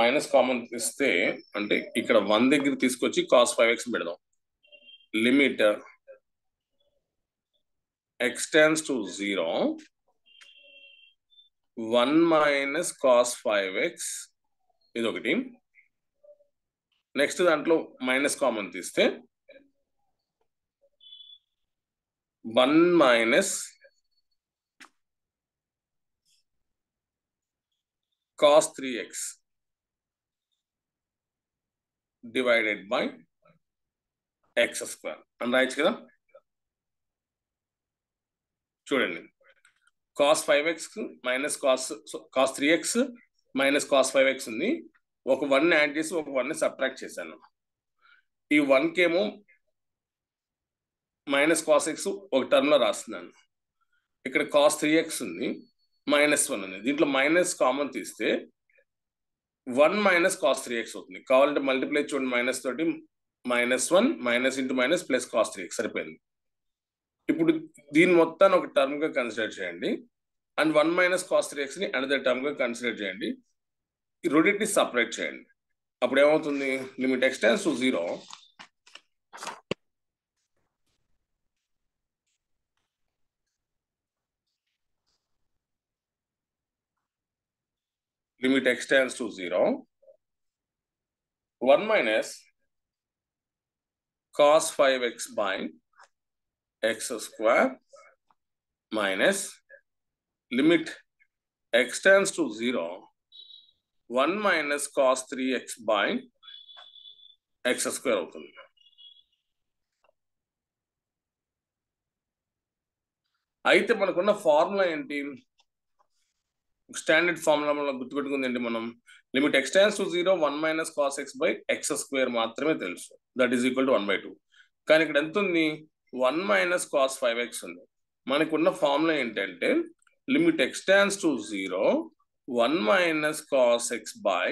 మైనస్ కామన్ ఇస్తే అంటే ఇక్కడ 1 దగ్గర తీసుకొచ్చి cos 5x పెడదాం. Limit x tends to 0 1 minus cos 5x ఇది ఒకటి. నెక్స్ట్ దాంట్లో మైనస్ కామన్ తీస్తే 1 minus cos 3x divided by x square అని రాయొచ్చు కదా. చూడండి, cos 5x minus cos 3x minus cos 5x ఉంది. ఒక 1 యాడ్ చేసి ఒక 1ని సబ్ట్రాక్ట్ చేశాను. ఈ 1కి ఏమో మైనస్ cos x ఒక టర్మ్లో రాస్తున్నాను. ఇక్కడ cos 3x ఉంది, -1 ఉంది. దీంట్లో మైనస్ కామన్ తీస్తే 1 minus cos 3x అవుతుంది. కావాలంటే మల్టిప్లై చూడండి, మైనస్ తోటి -1 minus into minus plus cos 3x సరిపోయింది. ఇప్పుడు దీని మొత్తాన్ని ఒక టర్మ్ గా కన్సిడర్ చేయండి అండ్ 1 minus cos 3x ని అనదర్ టర్మ్ గా కన్సిడర్ చేయండి. ఈ రెండింటిని సపరేట్ చేయండి. అప్పుడు ఏమవుతుంది, limit x tends to 0 limit x tends to 0 1 minus cos 5x by x square minus limit x tends to 0 1 minus cos 3x by x square అవుతుంది. అయితే మనకున్న ఫార్ములా ఏంటి, స్టాండర్డ్ ఫార్ములా మనం గుర్తుపెట్టుకుంది ఏంటి, మనం limit x tends to 0 1 minus cos x by x square మాత్రమే తెలుసు, that is equal to 1/2. కానీ ఇక్కడ ఎంత ఉంది 1 మైనస్ కాస్ 5x ఉంది. మనకున్న ఫార్ములా ఏంటంటే limit x tends to 0 1 minus cos x by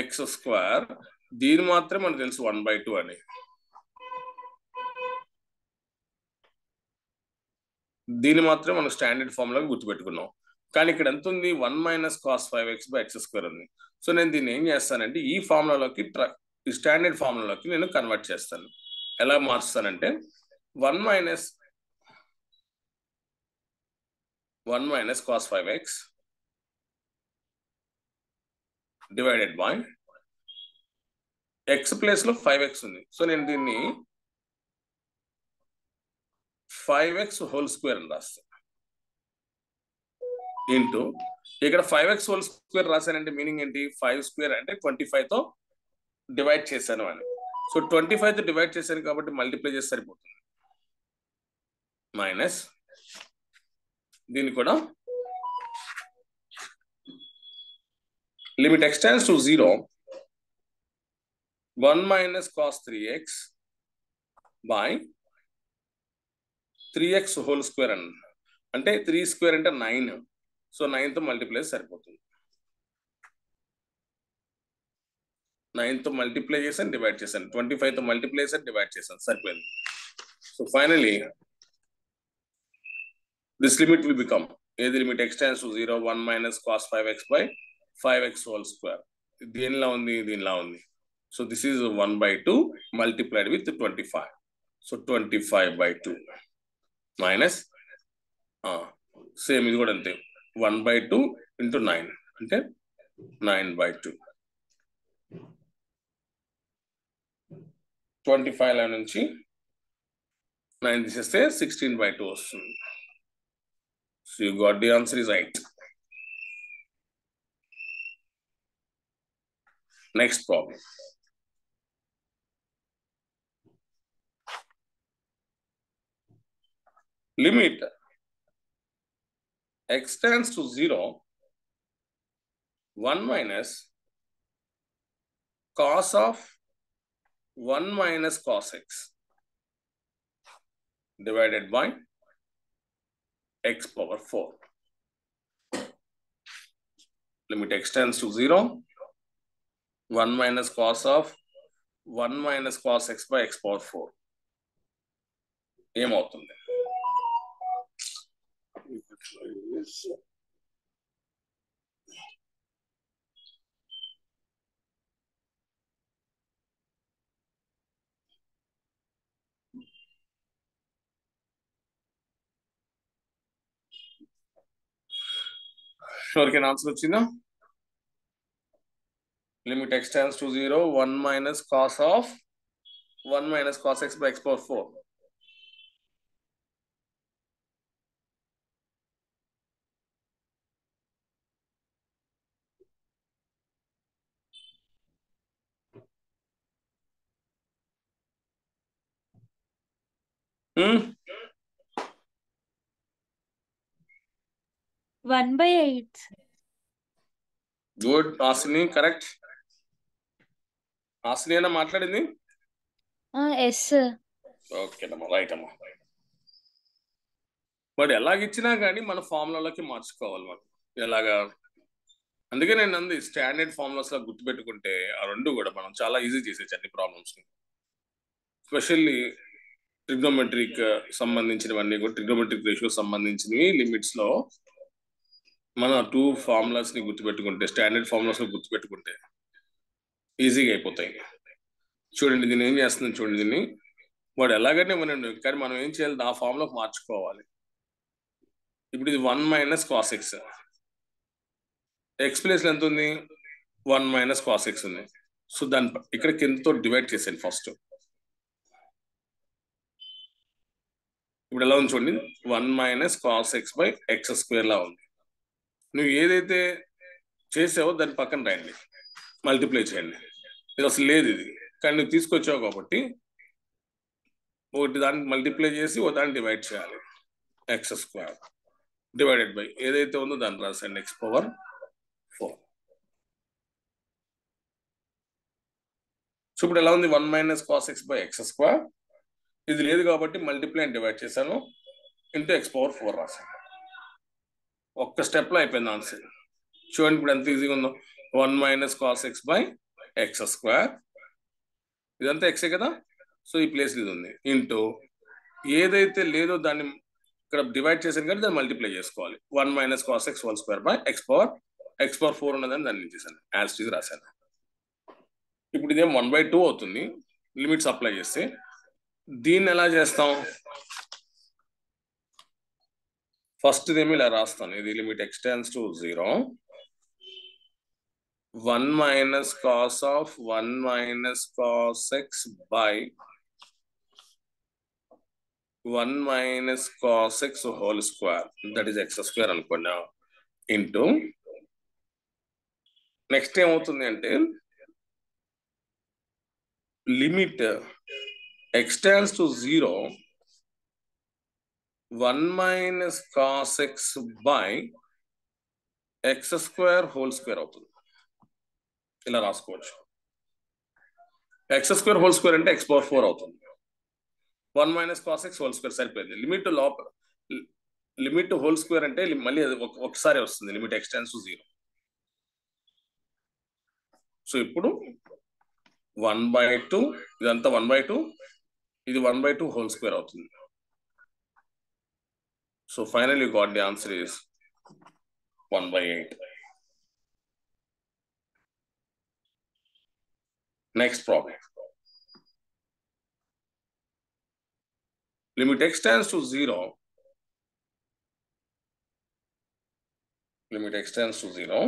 x square. దీని మాత్రమే మనకు తెలుసు 1/2 అని. దీని మాత్రమే మనం స్టాండర్డ్ ఫార్ములాగా గుర్తుపెట్టుకున్నాం. కానీ ఇక్కడ ఎంత ఉంది 1 minus cos 5x by x square ఉంది. సో నేను దీన్ని ఏం చేస్తానంటే ఈ ఫార్ములాలోకి ఈ స్టాండర్డ్ ఫార్ములాలోకి నేను కన్వర్ట్ చేస్తాను. ఎలా మార్చుతానంటే 1 minus cos 5x divided by X place లో 5x ఉంది. సో నేను దీన్ని 5x హోల్ స్క్వేర్ అని రాస్తాను. ఇంటూ ఇక్కడ 5x హోల్ స్క్వేర్ రాశానంటే మీనింగ్ ఏంటి? 5 స్క్వేర్ అంటే 25 తో డివైడ్ చేశాను అని. సో 25 తో డివైడ్ చేశాను కాబట్టి మల్టిప్లై చేసి సరిపోతుంది. మైనస్ దీన్ని కూడా limit x tends to 0 1 minus cos 3x by 3x whole square అని. అంటే 3 స్క్వేర్ అంటే 9. సో 9 తో మల్టిప్లై సరిపోతుంది. 9 తో మల్టిప్లై చేశాను, డివైడ్ చేశాను. 25 తో మల్టిప్లై చేశాను, డివైడ్ చేశాను, సరిపోయింది. So finally this limit will become ఏది limit x tends to 0 1 minus cos 5x by 5x whole square. దీనిలా ఉంది, దీనిలా ఉంది. So this is 1/2 multiplied with 25. So 25/2 minus same ఇది కూడా అంతే 1/2 ఇంటూ 9 అంటే 9/2. 25 నుంచి 9 తీసేస్తే 16/2 వస్తుంది. So you got the answer is 8. Next problem. Limit x tends to 0 1 minus cos of 1 minus cos x divided by x power 4. Limit x tends to 0 1 minus cos of 1 minus cos x by x power 4. ఏమవుతుంది? ఎవరికైనా answer వచ్చిందా? Limit x tends to 0 1 minus cos of 1 minus cos x by x power 4. Hmm? 1/8. Good. ఆసిని correct. ఆసిని అయినా మాట్లాడింది? Yes. ఓకేనమ్మా, right అమ్మా. But ఎలాగిచ్చినా కానీ మన ఫార్ములాలోకి మార్చుకోవాలి మనం. ఎలాగా? అందుకే నేను అంది స్టాండర్డ్ ఫార్ములాస్ లా గుర్తుపెట్టుకుంటే ఆ రెండు కూడా మనం చాలా ఈజీ చేసేచ్చు అన్ని ప్రాబ్లమ్స్ ని. స్పెషల్లీ ట్రిగ్నోమెట్రిక్ సంబంధించినవన్నీ కూడా ట్రిగ్నోమెట్రిక్ రేషియో సంబంధించినవి లిమిట్స్ లో మన 2 ఫార్ములాస్ ని గుర్తుపెట్టుకుంటే స్టాండర్డ్ ఫార్ములాస్ లో గుర్తుపెట్టుకుంటే ఈజీగా అయిపోతాయి. చూడండి దీన్ని ఏం చేస్తుంది చూడండి. దీన్ని వాడు ఎలాగనే మనం కానీ మనం ఏం చేయాలి? ఆ ఫార్ములాకి మార్చుకోవాలి. ఇప్పుడు ఇది 1 minus cos X. X place ఎంత ఉంది? 1 మైనస్ కాస్ ఎక్స్ ఉంది. సో దాని ఇక్కడ కిందతో డివైడ్ చేసాను ఫస్ట్. ఇప్పుడు ఎలా ఉంది చూడండి, 1 minus cos x by x square లా ఉంది. నువ్వు ఏదైతే చేసావో దాని పక్కన రాయండి, మల్టిప్లై చేయండి. ఇది అసలు లేదు ఇది, కానీ నువ్వు తీసుకొచ్చావు కాబట్టి ఒకటి దానికి మల్టిప్లై చేసి ఒక దాన్ని డివైడ్ చేయాలి. ఎక్స్ స్క్వేర్ డివైడెడ్ బై ఏదైతే ఉందో దాన్ని రాసండి ఎక్స్ పవర్ 4. సో ఇప్పుడు ఎలా ఉంది? 1 minus cos x by x square ఇది లేదు కాబట్టి మల్టిప్లై అండ్ డివైడ్ చేశాను, ఇంటూ x పవర్ 4 రాశాను. ఒక్క స్టెప్లో అయిపోయింది ఆన్సర్. చూడండి ఇప్పుడు ఎంత ఈజీగా ఉందో. 1 minus cos x by x square, ఇదంతా ఎక్సే కదా, సో ఈ ప్లేస్ ఇది ఉంది, ఇంటూ ఏదైతే లేదో దాన్ని ఇక్కడ డివైడ్ చేశాను కాబట్టి దాన్ని మల్టిప్లై చేసుకోవాలి. 1 minus cos X whole square by X power 4 ఉన్నదని దాన్ని చేశాను, యాజ్ ఇది రాశాను. ఇప్పుడు ఇదేం 1/2 అవుతుంది లిమిట్స్ అప్లై చేస్తే. దీన్ని ఎలా చేస్తాం? ఫస్ట్ ఇదేమి ఇలా రాస్తాను, ఇది limit x tends to 0, 1 minus cos of 1 minus cos x by 1 minus cos X whole square, that is X square అనుకున్నా, ఇంటూ నెక్స్ట్ ఏమవుతుంది అంటే లిమిట్ x tends to 0, 1 minus cos x by x square whole square అవుతుంది. ఇలా రాసుకోవచ్చు. X square whole square అంటే x power 4 అవుతుంది. 1 minus cos X whole square సరిపోయింది. లిమిట్ లోపల లిమిట్ హోల్ స్క్వేర్ అంటే మళ్ళీ అది ఒకసారి వస్తుంది, limit x tends to 0. So ఇప్పుడు 1/2, ఇదంతా 1/2, ఇది 1/2 హోల్ స్క్వేర్ అవుతుంది. So final you got the answer is 1/8. Next problem. Limit x tends to 0. Limit x tends to 0.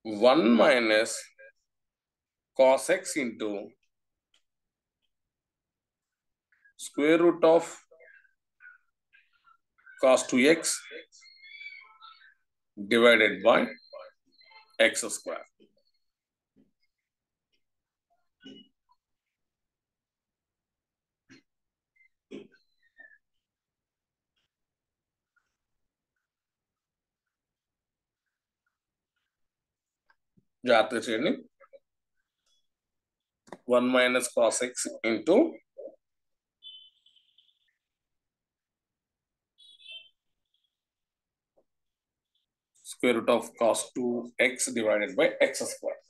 1 minus cos x into square root of cos 2x divided by x square. జాగ్రత్తగా చేయండి. 1 minus cos X into square root of cos 2x divided by x square.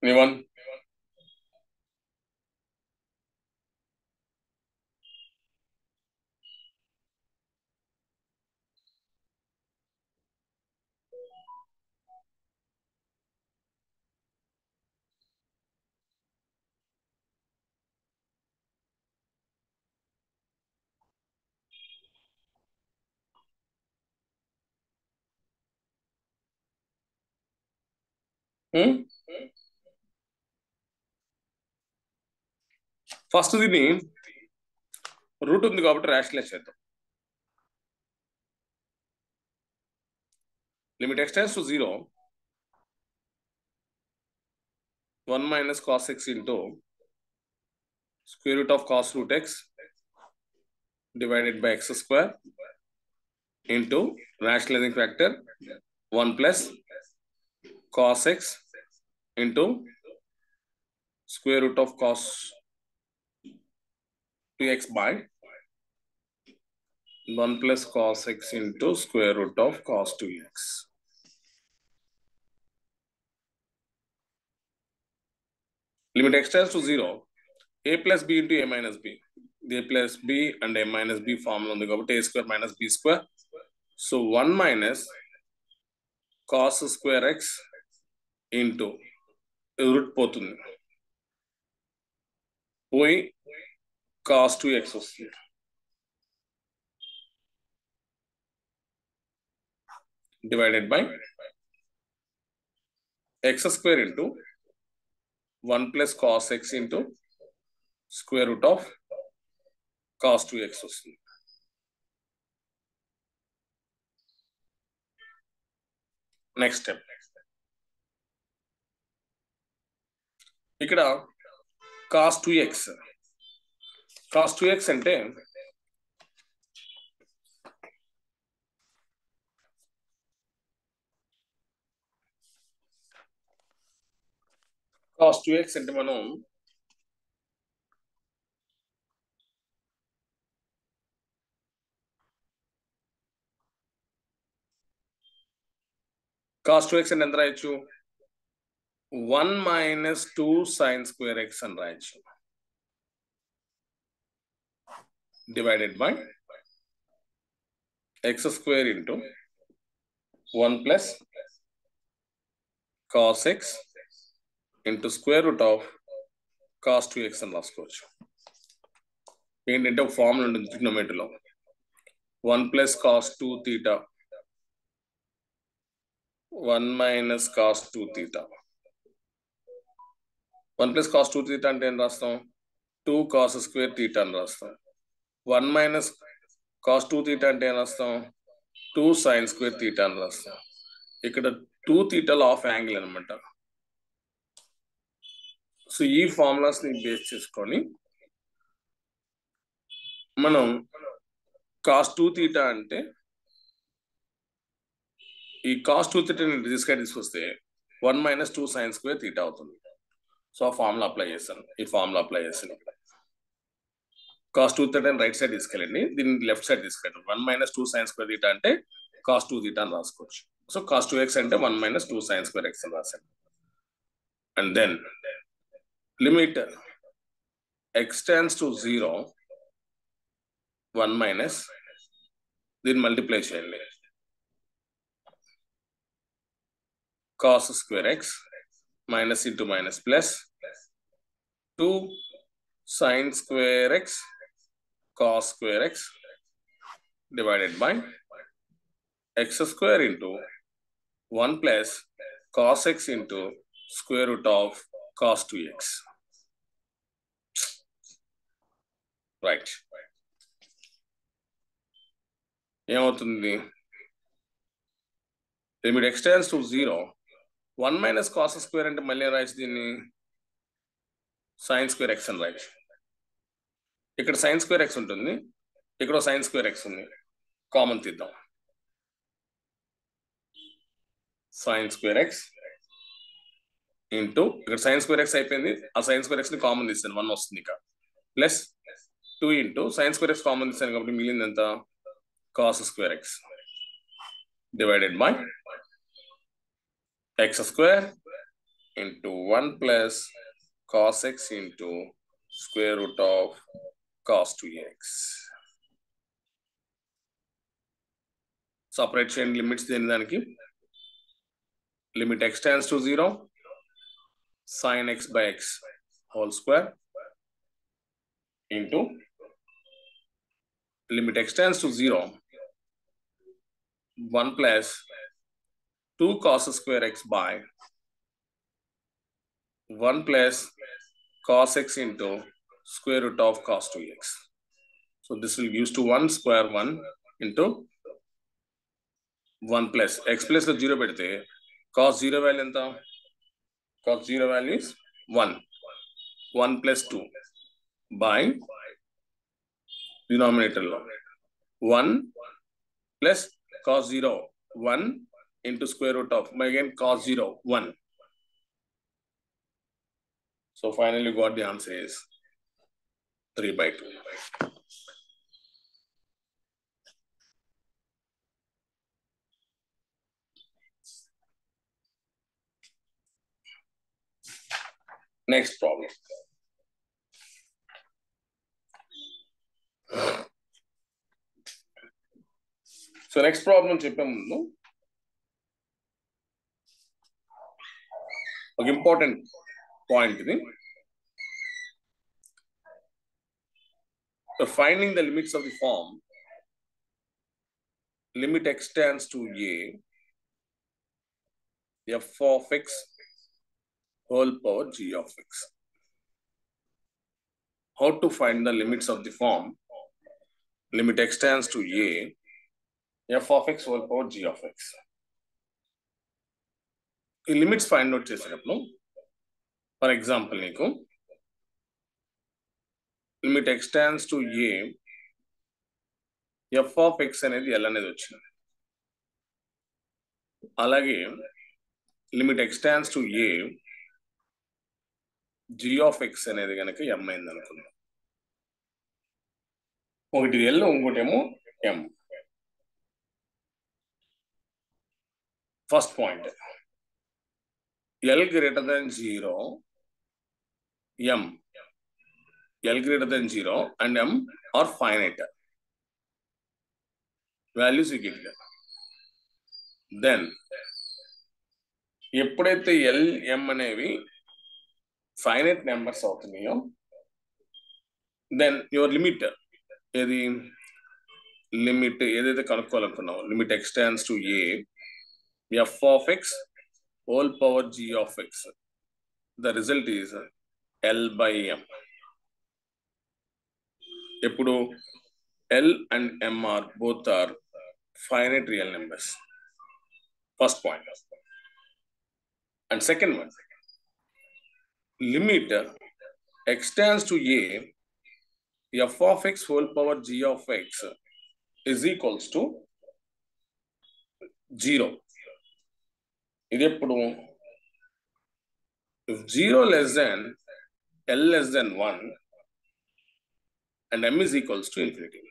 Anyone? First దీన్ని route ఉంది కాబట్టి rationalise చేద్దాం. Limit x tends to 0, 1 minus cos x into square root of cos root x divided by x square into rationalizing factor 1 plus cos x into square root of cos 2x by 1 plus cos x into square root of cos 2x. Limit x tends to 0, a plus b into a minus b. A plus b and a minus b formula ఉంది కాబట్టి a square minus b square. So 1 minus cos square x into root పోతుంది, పోయి cos 2x వస్తుంది. Divided by x square into 1 plus cos x into square root of cos 2x వస్తుంది. Next step. ఇక్కడ cos 2x అంటే మనం cos 2x అంటే ఎంత రాయొచ్చు? 1 minus 2 sin square x అని రాయొచ్చు. Divided by x square into 1 plus cos x into square root of cos 2x అని రాసుకోవచ్చు. ఏంటంటే ఒక ఫార్ములా ఉంటుంది ట్రిగ్నోమెట్రీలో, 1 plus cos 2 theta 1 minus cos 2 theta. 1 plus cos 2 theta అంటే ఏం రాస్తాం? 2 cos square theta అని రాస్తాం. 1 minus cos 2 theta అంటే ఏం రాస్తాం? 2 sin square theta అని రాస్తాం. ఇక్కడ 2 theta ఆఫ్ యాంగిల్ అనమాట. సో ఈ ఫార్ములాస్ ని బేస్ చేసుకొని మనం cos 2 theta అంటే ఈ cos 2 theta ని తీసుకొస్తే 1 minus 2 sin square theta అవుతుంది. సో ఆ ఫార్ములా అప్లై చేస్తాను. ఈ ఫార్ములా అప్లై చేస్తాను. ఇక్కడ cos 2 theta రైట్ సైడ్ తీసుకెళ్ళండి, దీన్ని లెఫ్ట్ సైడ్ తీసుకెళ్ళండి. 1 minus 2 sin square theta అంటే cos 2 theta అని రాసుకోవచ్చు. సో cos 2x అంటే 1 minus 2 sin square x అని రాశాను. And then limit x tends to 0, 1 minus దీన్ని మల్టిప్లై చేయండి. cos square x minus into minus plus 2 sin square x cos square x divided by x square into 1 plus cos x into square root of cos 2x. Right. ఏమవుతుంది? Limit x tends to 0, 1 minus cos square అంటే మళ్ళీ రాయచ్చు, దీన్ని sin square x అని రాయచ్చు. ఇక్కడ sin square x ఉంటుంది, ఇక్కడ sin square x ఉంది, కామన్ తీద్దాం. sin square x ఇంటూ ఇక్కడ sin square x అయిపోయింది, ఆ sin square x ని కామన్ తీస్తాను, 1 వస్తుంది ఇక, plus 2 into sin square x common తీస్తాను కాబట్టి మిగిలింది ఎంత? cos square x divided by x square into 1 plus cos x into square root of cos 2x. Separate చేయండి లిమిట్స్ దేని దానికి. Limit x tends to 0, sin x by x whole square into limit x tends to 0, 1 plus 2 cos square x by 1 plus cos x into square root of cos 2x. So this will use to 1 square 1 into 1 plus x plus 0 పెడితే cos 0 value ఎంత? cos 0 value is 1. 1 plus 2 by denominator లో 1 plus cos 0 1 into square root of again cos 0 1. So finally you got the answer is 3/2. Next problem. So next problem చెప్పే ముందు ఒక important point ఇది. finding the limits of the form limit x tends to a f of x whole power g of x. How to find the limits of the form limit x tends to a f of x whole power g of x. ఈ limits find out చేసినప్పుడు for example నీకు limit x tends to a f of x అనేది l అనేది వచ్చింది. అలాగే limit x tends to a g of x అనేది కనుక m అయింది అనుకుందాం. ఒకటి l ఇంకోటేమో m. First point l greater than 0 m l greater than 0 and m are finite values you get here. Then ఎప్పుడైతే l m అనేవి finite numbers అవుతున్నాయో then your limit ఏదైతే కనుక్కోవాలనుకున్నావు limit x tends to a f of x whole power g of x. The result is l by m. ఎప్పుడు l and m are both are finite real numbers. First point. And second one, limit x tends to a f of x whole power g of x is equals to 0. ఇది ఎప్పుడు if 0 less than l less than 1 and m is equals to infinity.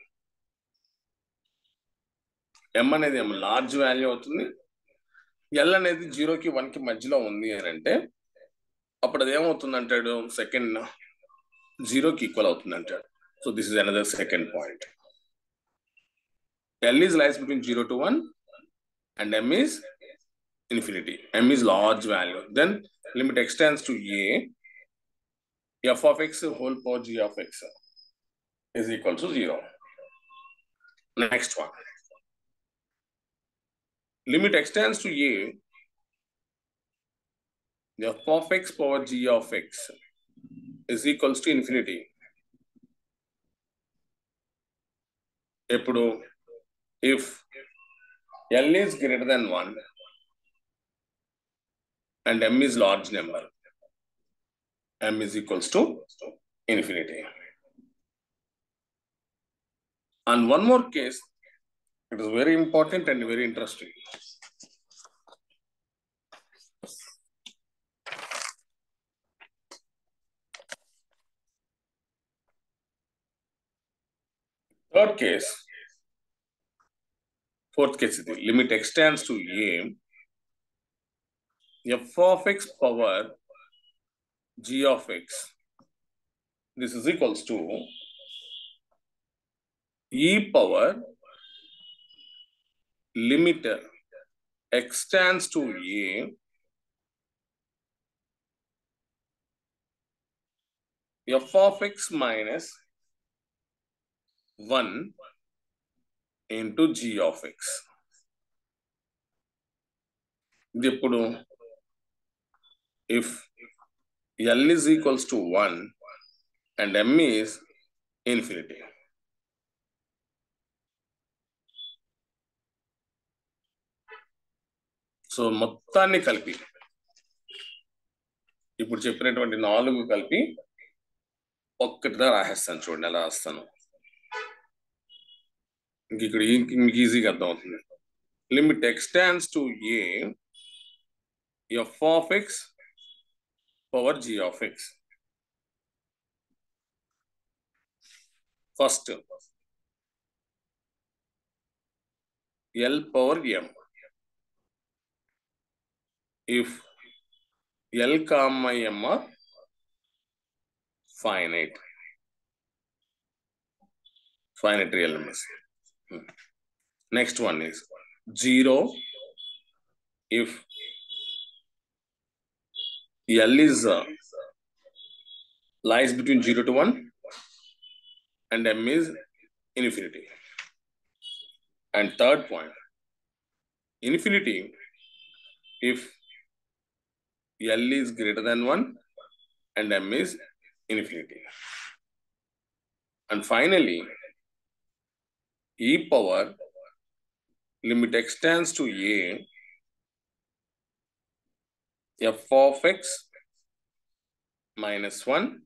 m అనేది large value అవుతుంది, l అనేది 0కి 1కి మధ్యలో ఉంది అని అంటే అప్పుడు అది ఏమవుతుంది అంటాడు సెకండ్ 0కి ఈక్వల్ అవుతుంది అంటాడు. So this is another second point. l is lies between 0 to 1 and m is infinity. m is large value. Then limit x tends to a f of x whole power g of x is equal to 0. Next one. Limit x tends to a f of x power g of x is equals to infinity. ఎప్పుడు if l is greater than 1 and m is large number, m is equals to infinity. And one more case, it is very important and very interesting. Third case, fourth case, limit x tends to a f of x power g of x. This is equals to e power limit x tends to a f of x minus 1 into g of x. ఇది ఎప్పుడు if l is equals to 1 and m is infinity. So మొత్తాన్ని కలిపి ఇప్పుడు చెప్పినటువంటి 4 కలిపి ఒక్కటిగా రాసేస్తాను. చూడండి ఎలా రాస్తాను. ఇక్కడ మీకు ఈజీగా అర్థమవుతుంది. Limit x tends to a f of x power g of x. First l power m. If l comma m are finite real numbers. Next one is 0 if l is lies between 0 to 1 and m is infinity. And third point, infinity if L is greater than 1 and m is infinity. And finally, e power limit x tends to a f of x minus 1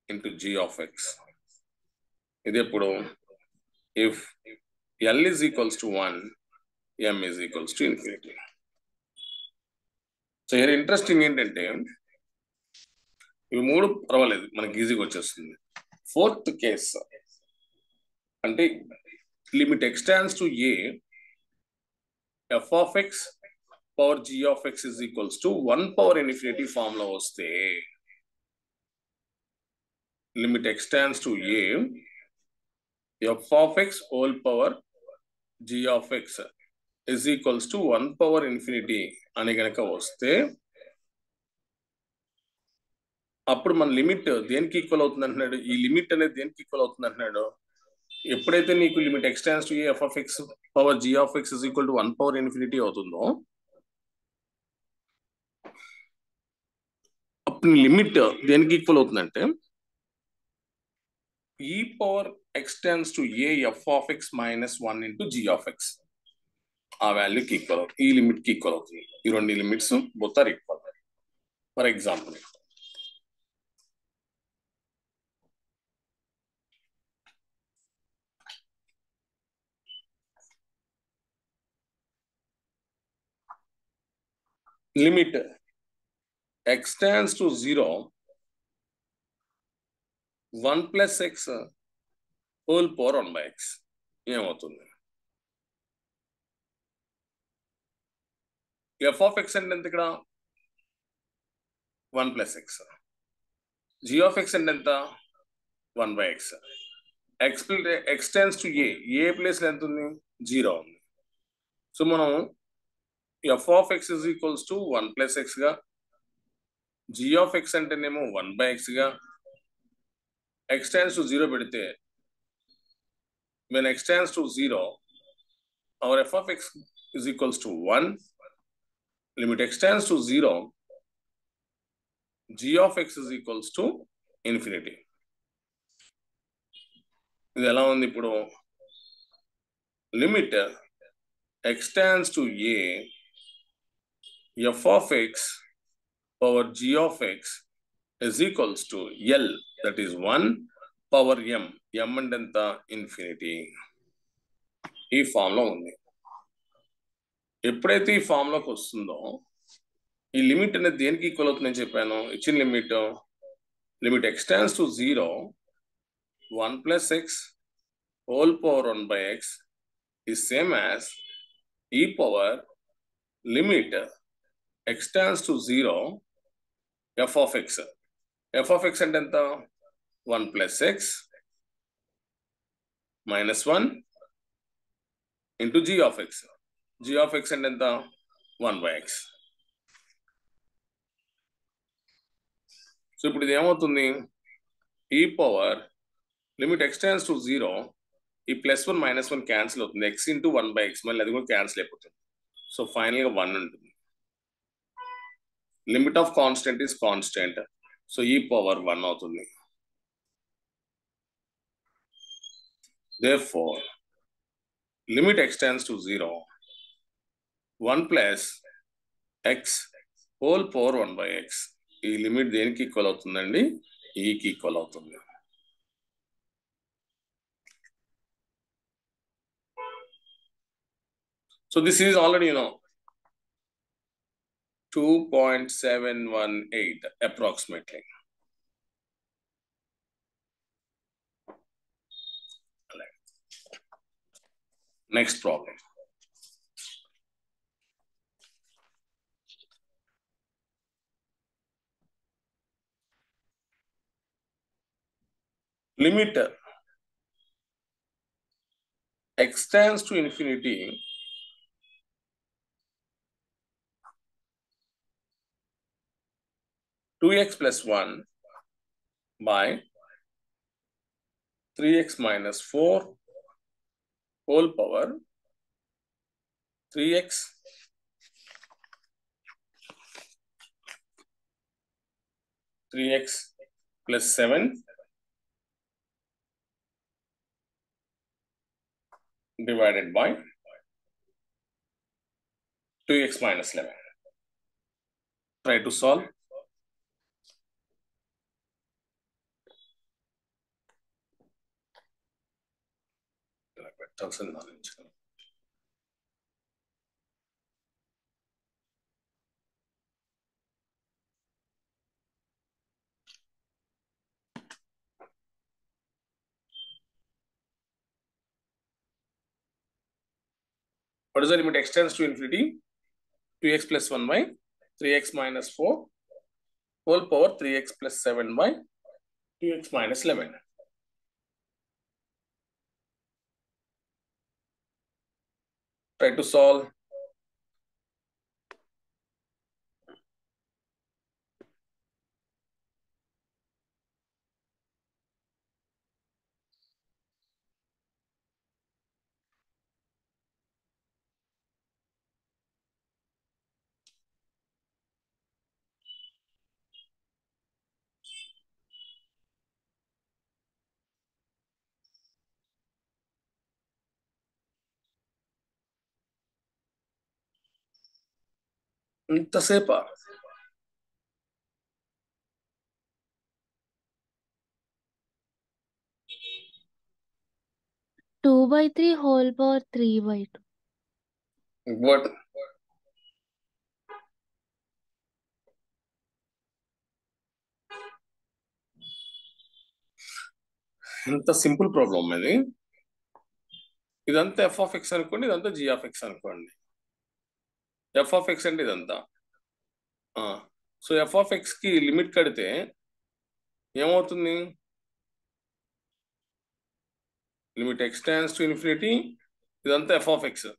into g of x. If L is equals to 1, m is equals to infinity. So here interesting ఏంటంటే ఇవి మూడు పర్వాలేదు మనకి ఈజీగా వచ్చేస్తుంది. Fourth case అంటే లిమిట్ x tends to a f of x power g of x is equals to 1 power infinity form లో వస్తే limit x tends to a f of x whole power g of x is equals to 1 power infinity అని గనక వస్తే అప్పుడు మన limit దేనికి equal అవుతుంది అంటున్నాడు? ఈ లిమిట్ అనేది దేనికి ఈక్వల్ అవుతుంది అంటున్నాడు? ఎప్పుడైతే నీకు limit x tends to a f of x power g of x is equal to 1 power infinity అవుతుందో అప్పుడు లిమిట్ దేనికి ఈక్వల్ అవుతుందంటే e power x tends to a f of x minus 1 into g of x ఆ వాల్యూకి equal అవుతుంది, ఈ limit కి equal అవుతుంది. ఈ రెండు limits both are equal. For example limit x tends to 0 1 plus x whole power 1 by x ఏమవుతుంది? f of x అంటే ఎంత? ఇక్కడ 1 plus x. g of x అంటే ఎంత? 1 by x. x tends to a place ఎంత ఉంది? 0 ఉంది. So మనం f of x is equals to 1 plus x గా, g of x అంటేనేమో 1 by x గా, x tends to 0 పెడితే when x tends to 0 our f of x is equals to 1. Limit x tends to 0 g of x is equals to infinity. ఇది ఎలా ఉంది? ఇప్పుడు limit x tends to a f of x power g of x is equals to L, that is 1 power m. m అంటే ఎంత? Infinity. ఈ form లో ఉంది. ఎప్పుడైతే ఈ ఫామ్ లోకి వస్తుందో ఈ లిమిట్ అనేది దేనికి ఈక్వల్ అవుతుందని చెప్పాను? ఇచ్చిన limit x tends to 0 1 plus x whole power 1 by x is same as e power limit x tends to 0 f of x. f of x అంటే ఎంత? 1 plus x minus 1 into g of x. g of x అంటే ఎంత? 1 by x. So ఇప్పుడు ఇది ఏమవుతుంది? e power limit x tends to 0 ఈ plus 1 minus 1 cancel అవుతుంది. x into 1 by x, మళ్ళీ అది కూడా క్యాన్సిల్ అయిపోతుంది. సో ఫైనల్ గా 1 ఉంటుంది. Limit of constant is constant. So ఈ పవర్ 1 అవుతుంది. Therefore, limit x tends to 0 1 plus x whole power 1 by x. ఈ లిమిట్ దేనికి ఈక్వల్ అవుతుందండి? ఈకి ఈక్వల్ అవుతుంది. So this is already 2.718 approximately. Next problem. Limit x tends to infinity (2x plus 1) by 3x minus 4 whole power 3x plus 7 divided by 2x minus 11. Try to solve. What is the limit? X tends to infinity. 2x plus 1 by 3x minus 4 whole power 3x plus 7 by 2x minus 11. Try to solve. ఇంతసేపా 2/3 whole power 3/2. What? ఇంత simple problem ఇది. ఇదంతా f of x అనుకోండి, ఇదంతా g of x అనుకోండి. F of x అంటే ఇదంతా. So f of x కి లిమిట్ కడితే ఏమవుతుంది? Limit x tends to infinity, ఇదంతా f of x.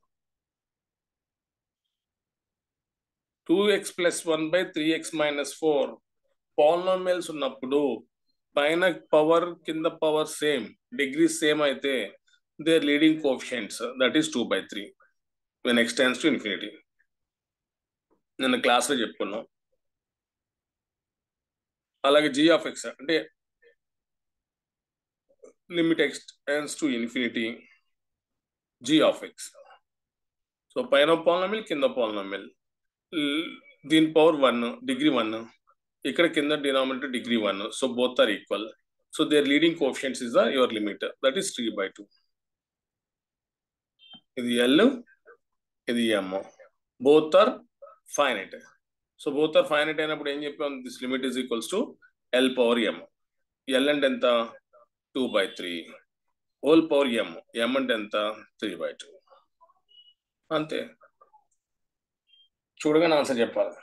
2x plus 1 by 3x minus 4 polynomials ఉన్నప్పుడు పైన పవర్ కింద పవర్ సేమ్, డిగ్రీ సేమ్ అయితే there leading coefficients that is 2/3 when x tends to infinity. నిన్న క్లాస్లో చెప్పుకున్నాం. అలాగే g ఆఫ్ ఎక్స్ అంటే లిమిట్ x tends to infinity g of x. So పైన పాలినామియల్ కింద పాలినామియల్, దీని పవర్ 1 డిగ్రీ 1, ఇక్కడ కింద denominator degree 1, so both are equal. So their leading coefficients is your limit that is 3/2. ఇది L, ఇది M, both are finite. So both are finite అయినప్పుడు ఏం చెప్పాం? This limit is equals to L power M. L అంటే ఎంత? 2/3 whole power M. M అంటే ఎంత? 3/2. అంతే. చూడగానే ఆన్సర్ చెప్పాలి.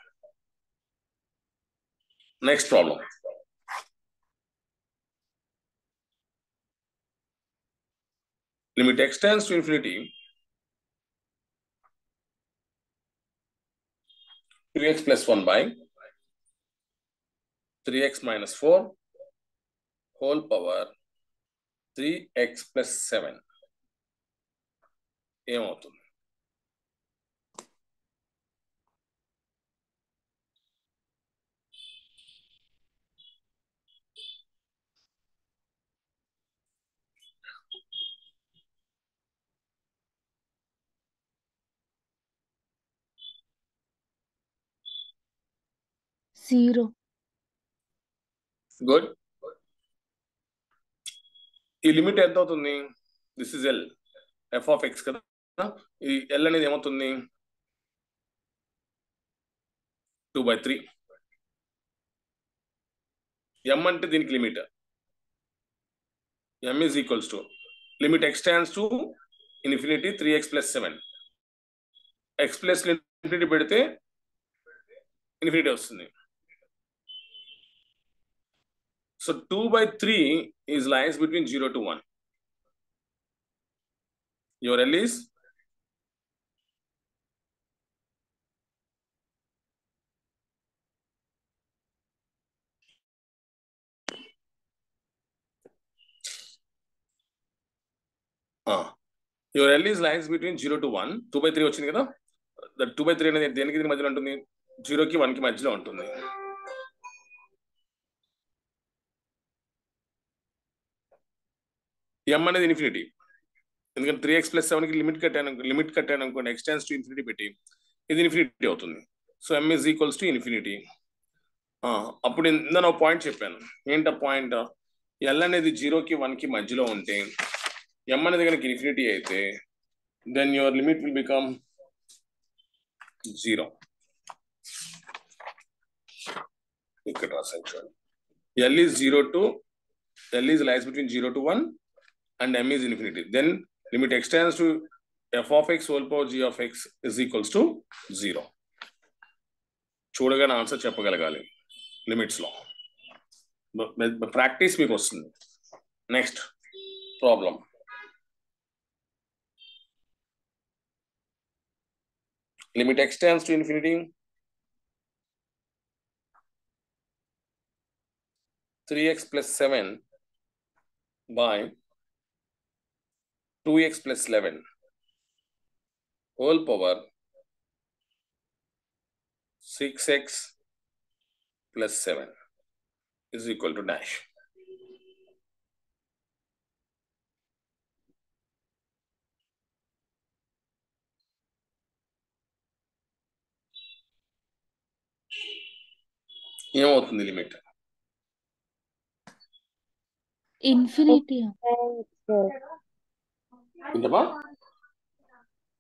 Next problem. Limit x tends to infinity 2x plus 1 by 3x minus 4 whole power 3x plus 7 ఏమవుతుంది? Zero. గుడ్. ఈ limit ఎంత అవుతుంది? This is L, F of X కదా. ఈ ఎల్ అనేది ఏమవుతుంది? 2/3. ఎం అంటే దీనికి limit. M is equals to limit x tends to infinity 3x plus 7. X plus infinity పెడితే ఇన్ఫినిటీ వస్తుంది. So 2/3 is lies between 0 to 1. Your L is your L is lines between 0 to 1. 2/3 వచ్చింది కదా, the 2/3 అనేది దేనికి దీని మధ్యలో ఉంటుంది? 0కి 1కి మధ్యలో ఉంటుంది. m అనేది ఇన్ఫినిటీ, ఎందుకంటే 3x + 7కి లిమిట్ కట్టాను అనుకోండి, x → ∞ పెట్టి ఇది ఇన్ఫినిటీ అవుతుంది. So m = infinity. అప్పుడు నేను ఒక పాయింట్ చెప్పాను. ఏంట పాయింట్? ఎల్ అనేది 0కి 1కి మధ్యలో ఉంటే m అనేది కనుక ఇన్ఫినిటీ అయితే then your limit will become 0. ఇక్కడ రాసాను చూడండి. L is lies between 0 to 1 and m is infinity. Then limit x tends to f of x whole power g of x is equals to 0. చూడగానే answer చెప్పగలగాలి limits లో. Practice మీకు వస్తుంది. Next problem. Limit x tends to infinity, 3x + 7 by 2x + 11 whole power 6x + 7 is equal to dash. ఏమవుతుంది limit? Infinity.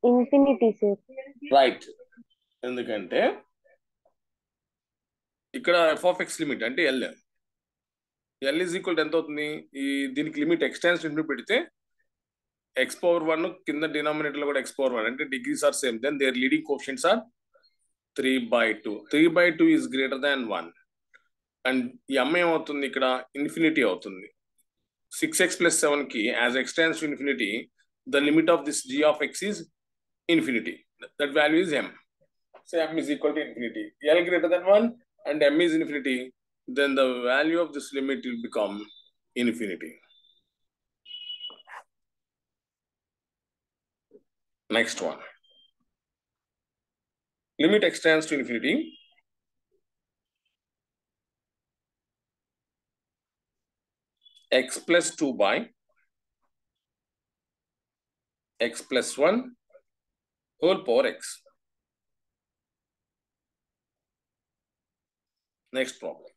Infinity sir. Right. ఎందుకంటే ఇక్కడ f of x limit అంటే L is equal to ఎంత అవుతుంది? దీనికి limit x → ∞ పెడితే x⁴1 కింద denominator లో కూడా x⁴1 అంటే degrees are same, then their leading coefficients are 3/2. 3/2 is greater than 1. And ఈ m ఏమవుతుంది? ఇక్కడ ఇన్ఫినిటీ అవుతుంది. 6x + 7కి as x tends to infinity, the limit of this g of x is infinity. That value is m. So m is equal to infinity. L greater than 1 and m is infinity, then the value of this limit will become infinity. Next one. Limit x tends to infinity, x + 2 by x + 1 whole power x. Next problem.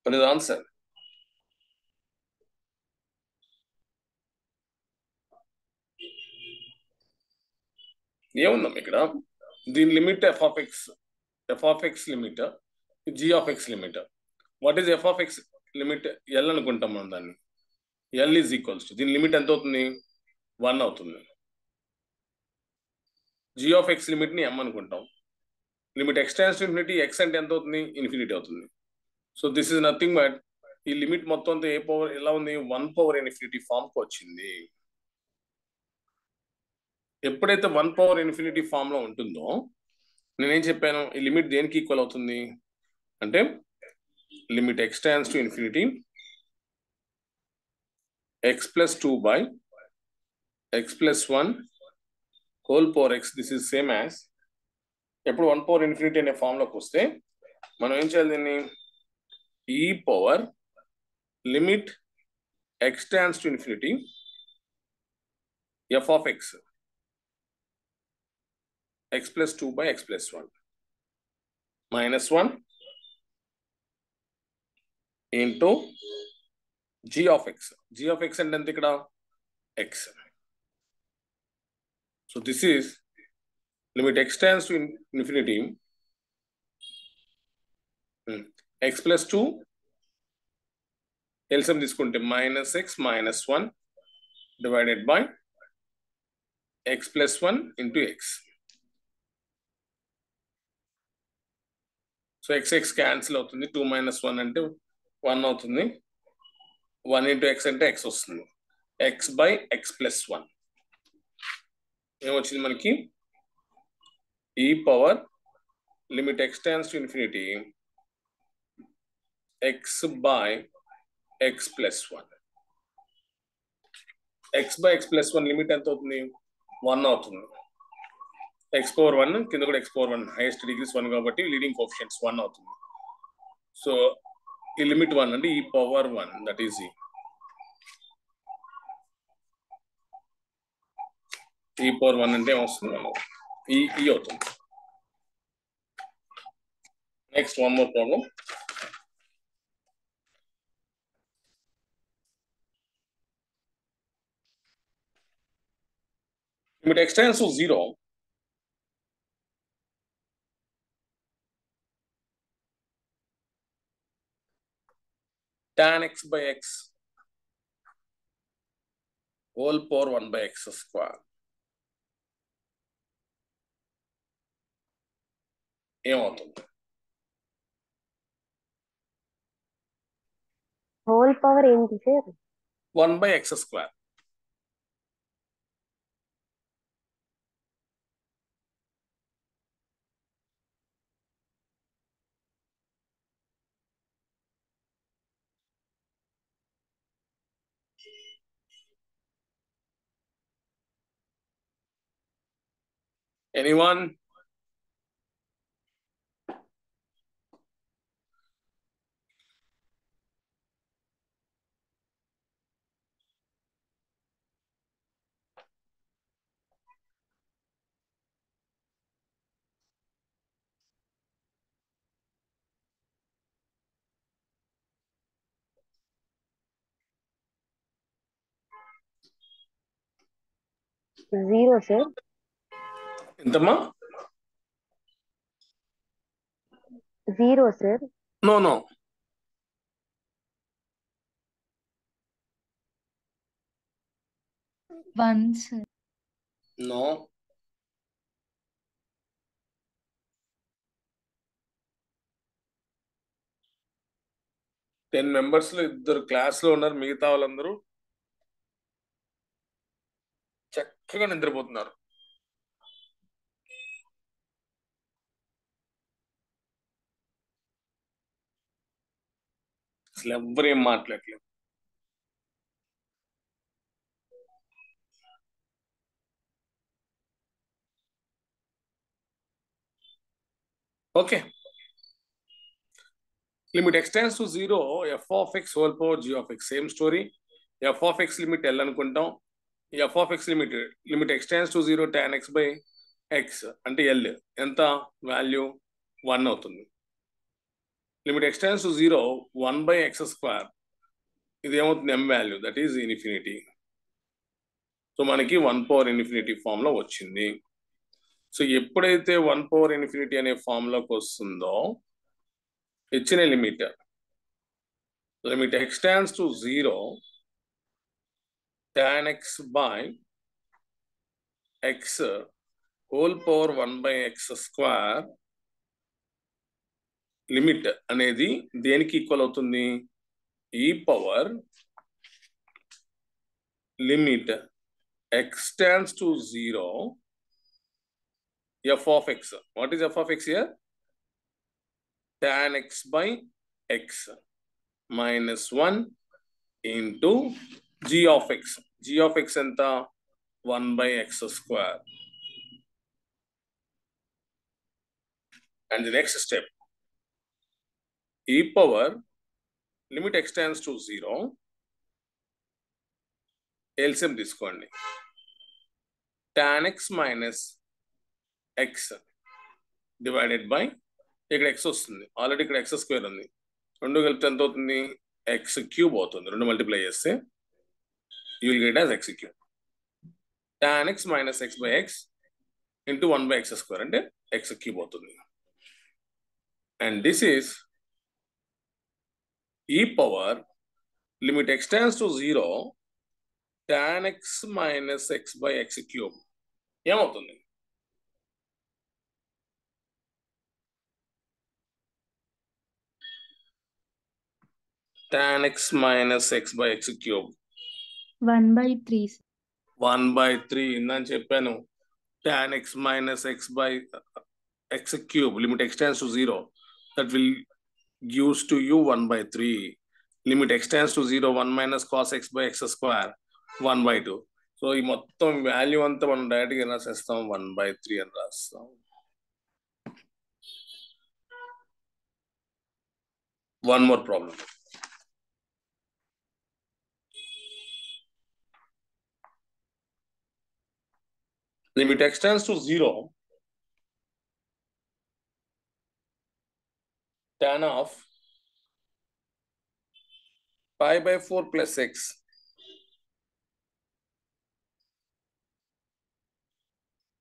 What is the answer? ఏముందాం ఇక్కడ? దీని limit f of x limit, g of x limit. What is f of x limit? L అనుకుంటాం మనం దాన్ని. L is equals to దీని limit ఎంత అవుతుంది? 1 అవుతుంది. g of x limit ని m అనుకుంటాం. Limit x tends to infinity, x అంటే ఎంత అవుతుంది? ఇన్ఫినిటీ అవుతుంది. So this is nothing but ఈ లిమిట్ మొత్తం అంతా ఏ పవర్ ఎలా ఉంది? 1/∞ ఫామ్ కు వచ్చింది. ఎప్పుడైతే 1/∞ ఫామ్ లో ఉంటుందో నేనేం చెప్పాను? ఈ లిమిట్ దేనికి ఈక్వల్ అవుతుంది అంటే లిమిట్ x tends to infinity, x + 2 by x + 1 whole power x. This is same as ఎప్పుడు 1/∞ అనే ఫామ్ లోకి వస్తే మనం ఏం చేయాలి? దీన్ని ఈ power limit x tends to infinity f of x x + 2 by x + 1 -1 into g of x. g of x అంటే ఎంత ఇక్కడ? x. So this is limit x tends to infinity, x + 2 LCM తీసుకుంటే -x - 1 divided by x plus 1 into x. So x cancel అవుతుంది. 2 - 1 అంటే 1 అవుతుంది. 1 into x అంటే x వస్తుంది. x by x plus 1 ఏమొచ్చింది మనకి? e power limit x tends to infinity x by x plus 1. x by x plus 1 limit ఎంత అవుతుంది? 1 అవుతుంది. x power 1 కింద కూడా x power 1 హైయెస్ట్ డిగ్రీస్ 1 కాబట్టి లీడింగ్ కోఎఫిషియంట్స్ 1 అవుతుంది. సో ఈ లిమిట్ 1 అంటే e power 1 that is e power 1 అంటే ఏమొస్తుంది? e అవుతుంది. Next one more problem. limit x tends to 0 tan x by x whole power 1 by x square ఏమవుతుంది? Whole power ఏంటి sir? 1 by x square. Anyone? Zero sir. ఎంతమ్మా? Zero sir. No no, 1 sir. No. Ten members లో ఇద్దరు class లో ఉన్నారు. మిగతా వాళ్ళందరూ చక్కగా నిద్రపోతున్నారు. అసలు ఎవ్వరు ఏం మాట్లాడలేదు. Okay, limit x tends to 0 f of x whole power g of x. Same story. f of x limit L అనుకుంటాం. f of x limit x tends to 0 tan x by x అంటే L ఎంత value? 1 అవుతుంది. Limit x tends to 0 1 by x square ఇది ఏమవుతుంది? m value that is infinity. So మనకి 1 power infinity form లో వచ్చింది. So ఎప్పుడైతే 1 power ఇన్ఫినిటీ అనే ఫామ్ లోకి వస్తుందో ఇచ్చిన limit x tends to 0 tan x by x whole power 1 by x square limit అనేది దేనికి ఈక్వల్ అవుతుంది? ఈ power limit x tends to 0 f of x. What is f of x here? Tan x by x minus 1 into g of x. g of x ఎంత? 1 by x square. And the next step, e power limit x tends to 0 LCM తీసుకోండి. tan x minus x divided by ఇక్కడ x వస్తుంది. Already ఇక్కడ x square ఉంది. రెండు కలిపితే ఎంత అవుతుంది? x క్యూబ్ అవుతుంది. రెండు మల్టిప్లై చేస్తే you will get as x cube. tan x minus x by x into 1 by x square అంటే x cube అవుతుంది. And this is e power limit x tends to 0 tan x minus x by x cube ఏమవుతుంది? tan x minus x by x cube 1/3. 1/3 ఇందని చెప్పాను. tan x minus x by x cube limit x tends to 0 that will gives to you 1/3. Limit x tends to 0 1 minus cos x by x square 1/2. So ఈ మొత్తం value అంతా మనం డైరెక్ట్గా రాసేస్తాం 1/3 అని రాస్తాం. One more problem. Limit x tends to 0 tan of pi by 4 plus x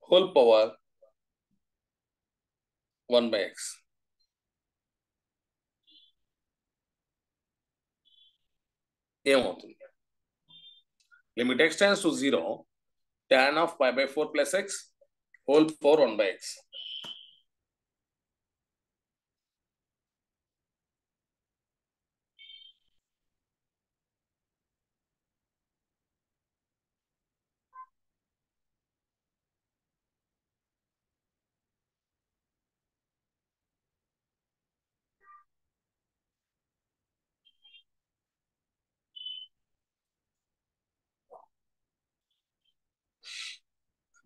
whole power 1 by x. ఏమవుతుంది? Limit x tends to 0 tan of pi by 4 plus x whole power 1 by x.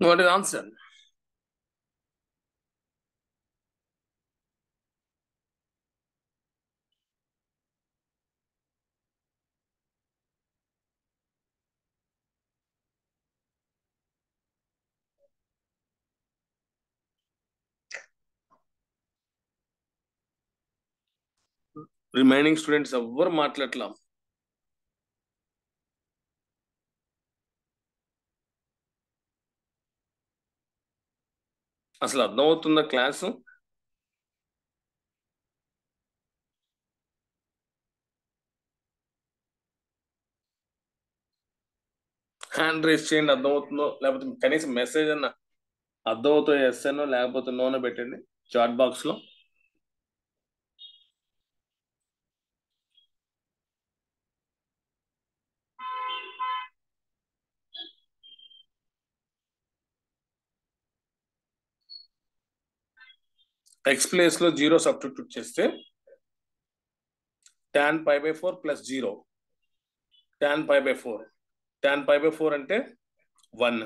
What is the answer? Remaining students ఎవ్వరు మాట్లాడట్లా. అసలు అర్థమవుతుందా class? Hand race చేయండి, అర్థమవుతుందో లేకపోతే కనీసం message అన్న అర్థమవుతో yes అనో లేకపోతే నోనో పెట్టండి చాట్ బాక్స్ లో. ఎక్స్ ప్లేస్ లో 0 సబ్స్టిట్యూట్ చేస్తే tan pi by 4 plus 0 tan pi by 4 tan pi by 4 అంటే 1.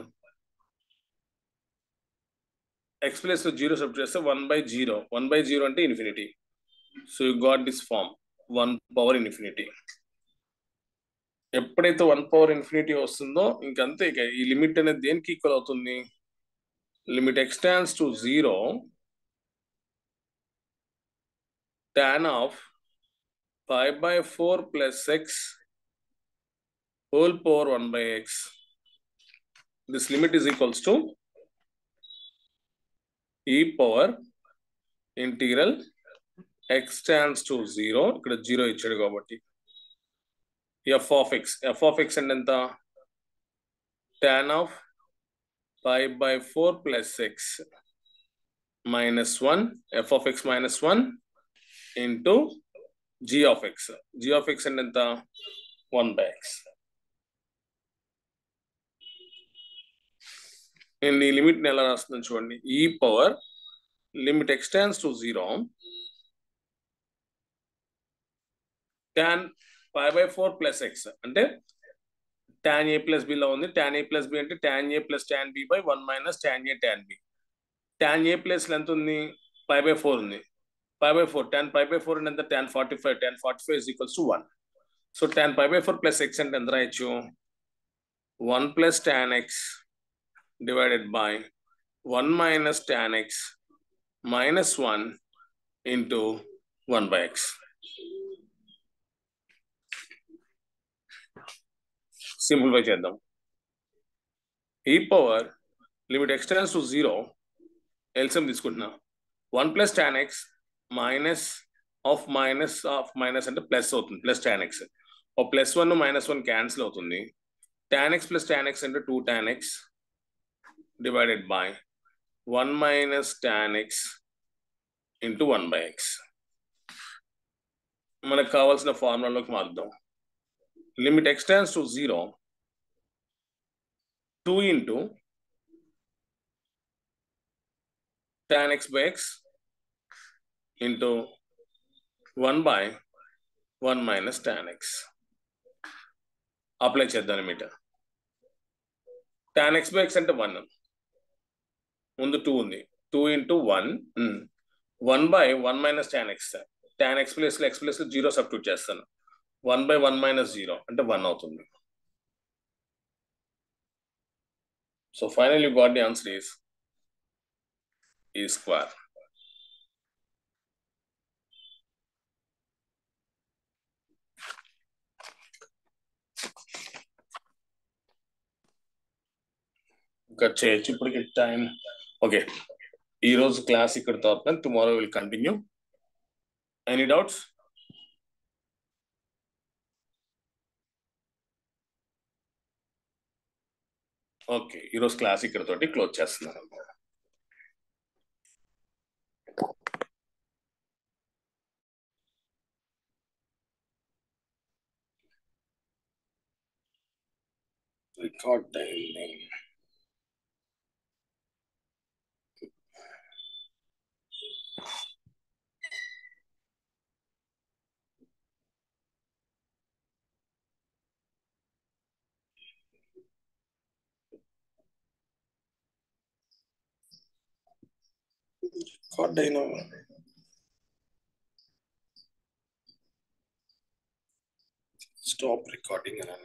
ఎక్స్ ప్లేస్ లో 0 సబ్స్టిట్యూట్ చేస్తే 1/0 1/0 అంటే infinity. So you got this form 1 power infinity. ఎప్పుడైతే 1 పవర్ ఇన్ఫినిటీ వస్తుందో ఇంకంతే. ఇక ఈ లిమిట్ అనేది దేనికి ఈక్వల్ అవుతుంది? Limit x tends to 0 tan of pi by 4 plus x whole power 1 by x. This limit is equals to e power integral x tends to 0. ఇక్కడ 0 ఇచ్చాడు కాబట్టి f of x. f of x అంటే ఎంత? tan of pi by 4 plus x minus 1 f of x minus 1 into g of x. g of x అంటే ఎంత? 1 by x. నేను ఈ limit ని ఎలా రాస్తున్నాను చూడండి. ఈ power limit x tends to 0 tan pi by 4 plus x అంటే tan a plus b లో ఉంది. tan a plus b అంటే tan a plus tan b by 1 minus tan a tan b. tan a plus ఎంత ఉంది? pi by 4 ఉంది. pi by 4 tan pi by 4 అంటే ఎంత? tan 45. tan 45 is equals to 1. So tan pi by 4 plus x అంటే ఎంత రాయొచ్చు? 1 plus tan x divided by 1 minus tan x minus 1 into 1 by x. Simplify చేద్దాం. ఈ power limit x tends to 0 LCM తీసుకుంటున్నా. 1 plus tan x minus of minus అంటే plus అవుతుంది. Plus tan x ఓ +1 -1 cancel అవుతుంది. tan x plus tan x అంటే 2 tan x divided by 1 minus tan x into 1 by x. మనకు కావాల్సిన ఫార్ములాలోకి మార్దాం. Limit x tends to 0, 2 into tan x by x into 1 by 1 minus tan x. Apply చేద్దాం limit. tan x by x అంటే 1, ముందు 2 ఉంది, 2 into 1, 1 by 1 minus tan x. tan x place లో 0 substitute చేస్తాను. 1 by 1 minus 0 అంటే 1 అవుతుంది. So final you got the answer is e square. Cut చేయొచ్చు ఇప్పటికి టైం. ఓకే, ఈ రోజు క్లాస్ ఇక్కడ తాపుతాను. Tomorrow will continue. Any doubts? Okay, ఈరోజు క్లాస్ ఇక్కడ తోటి క్లోజ్ చేస్తున్నాను. రికార్డ్ అయింది. రికార్డ్ అయినా స్టాప్ రికార్డింగ్ అని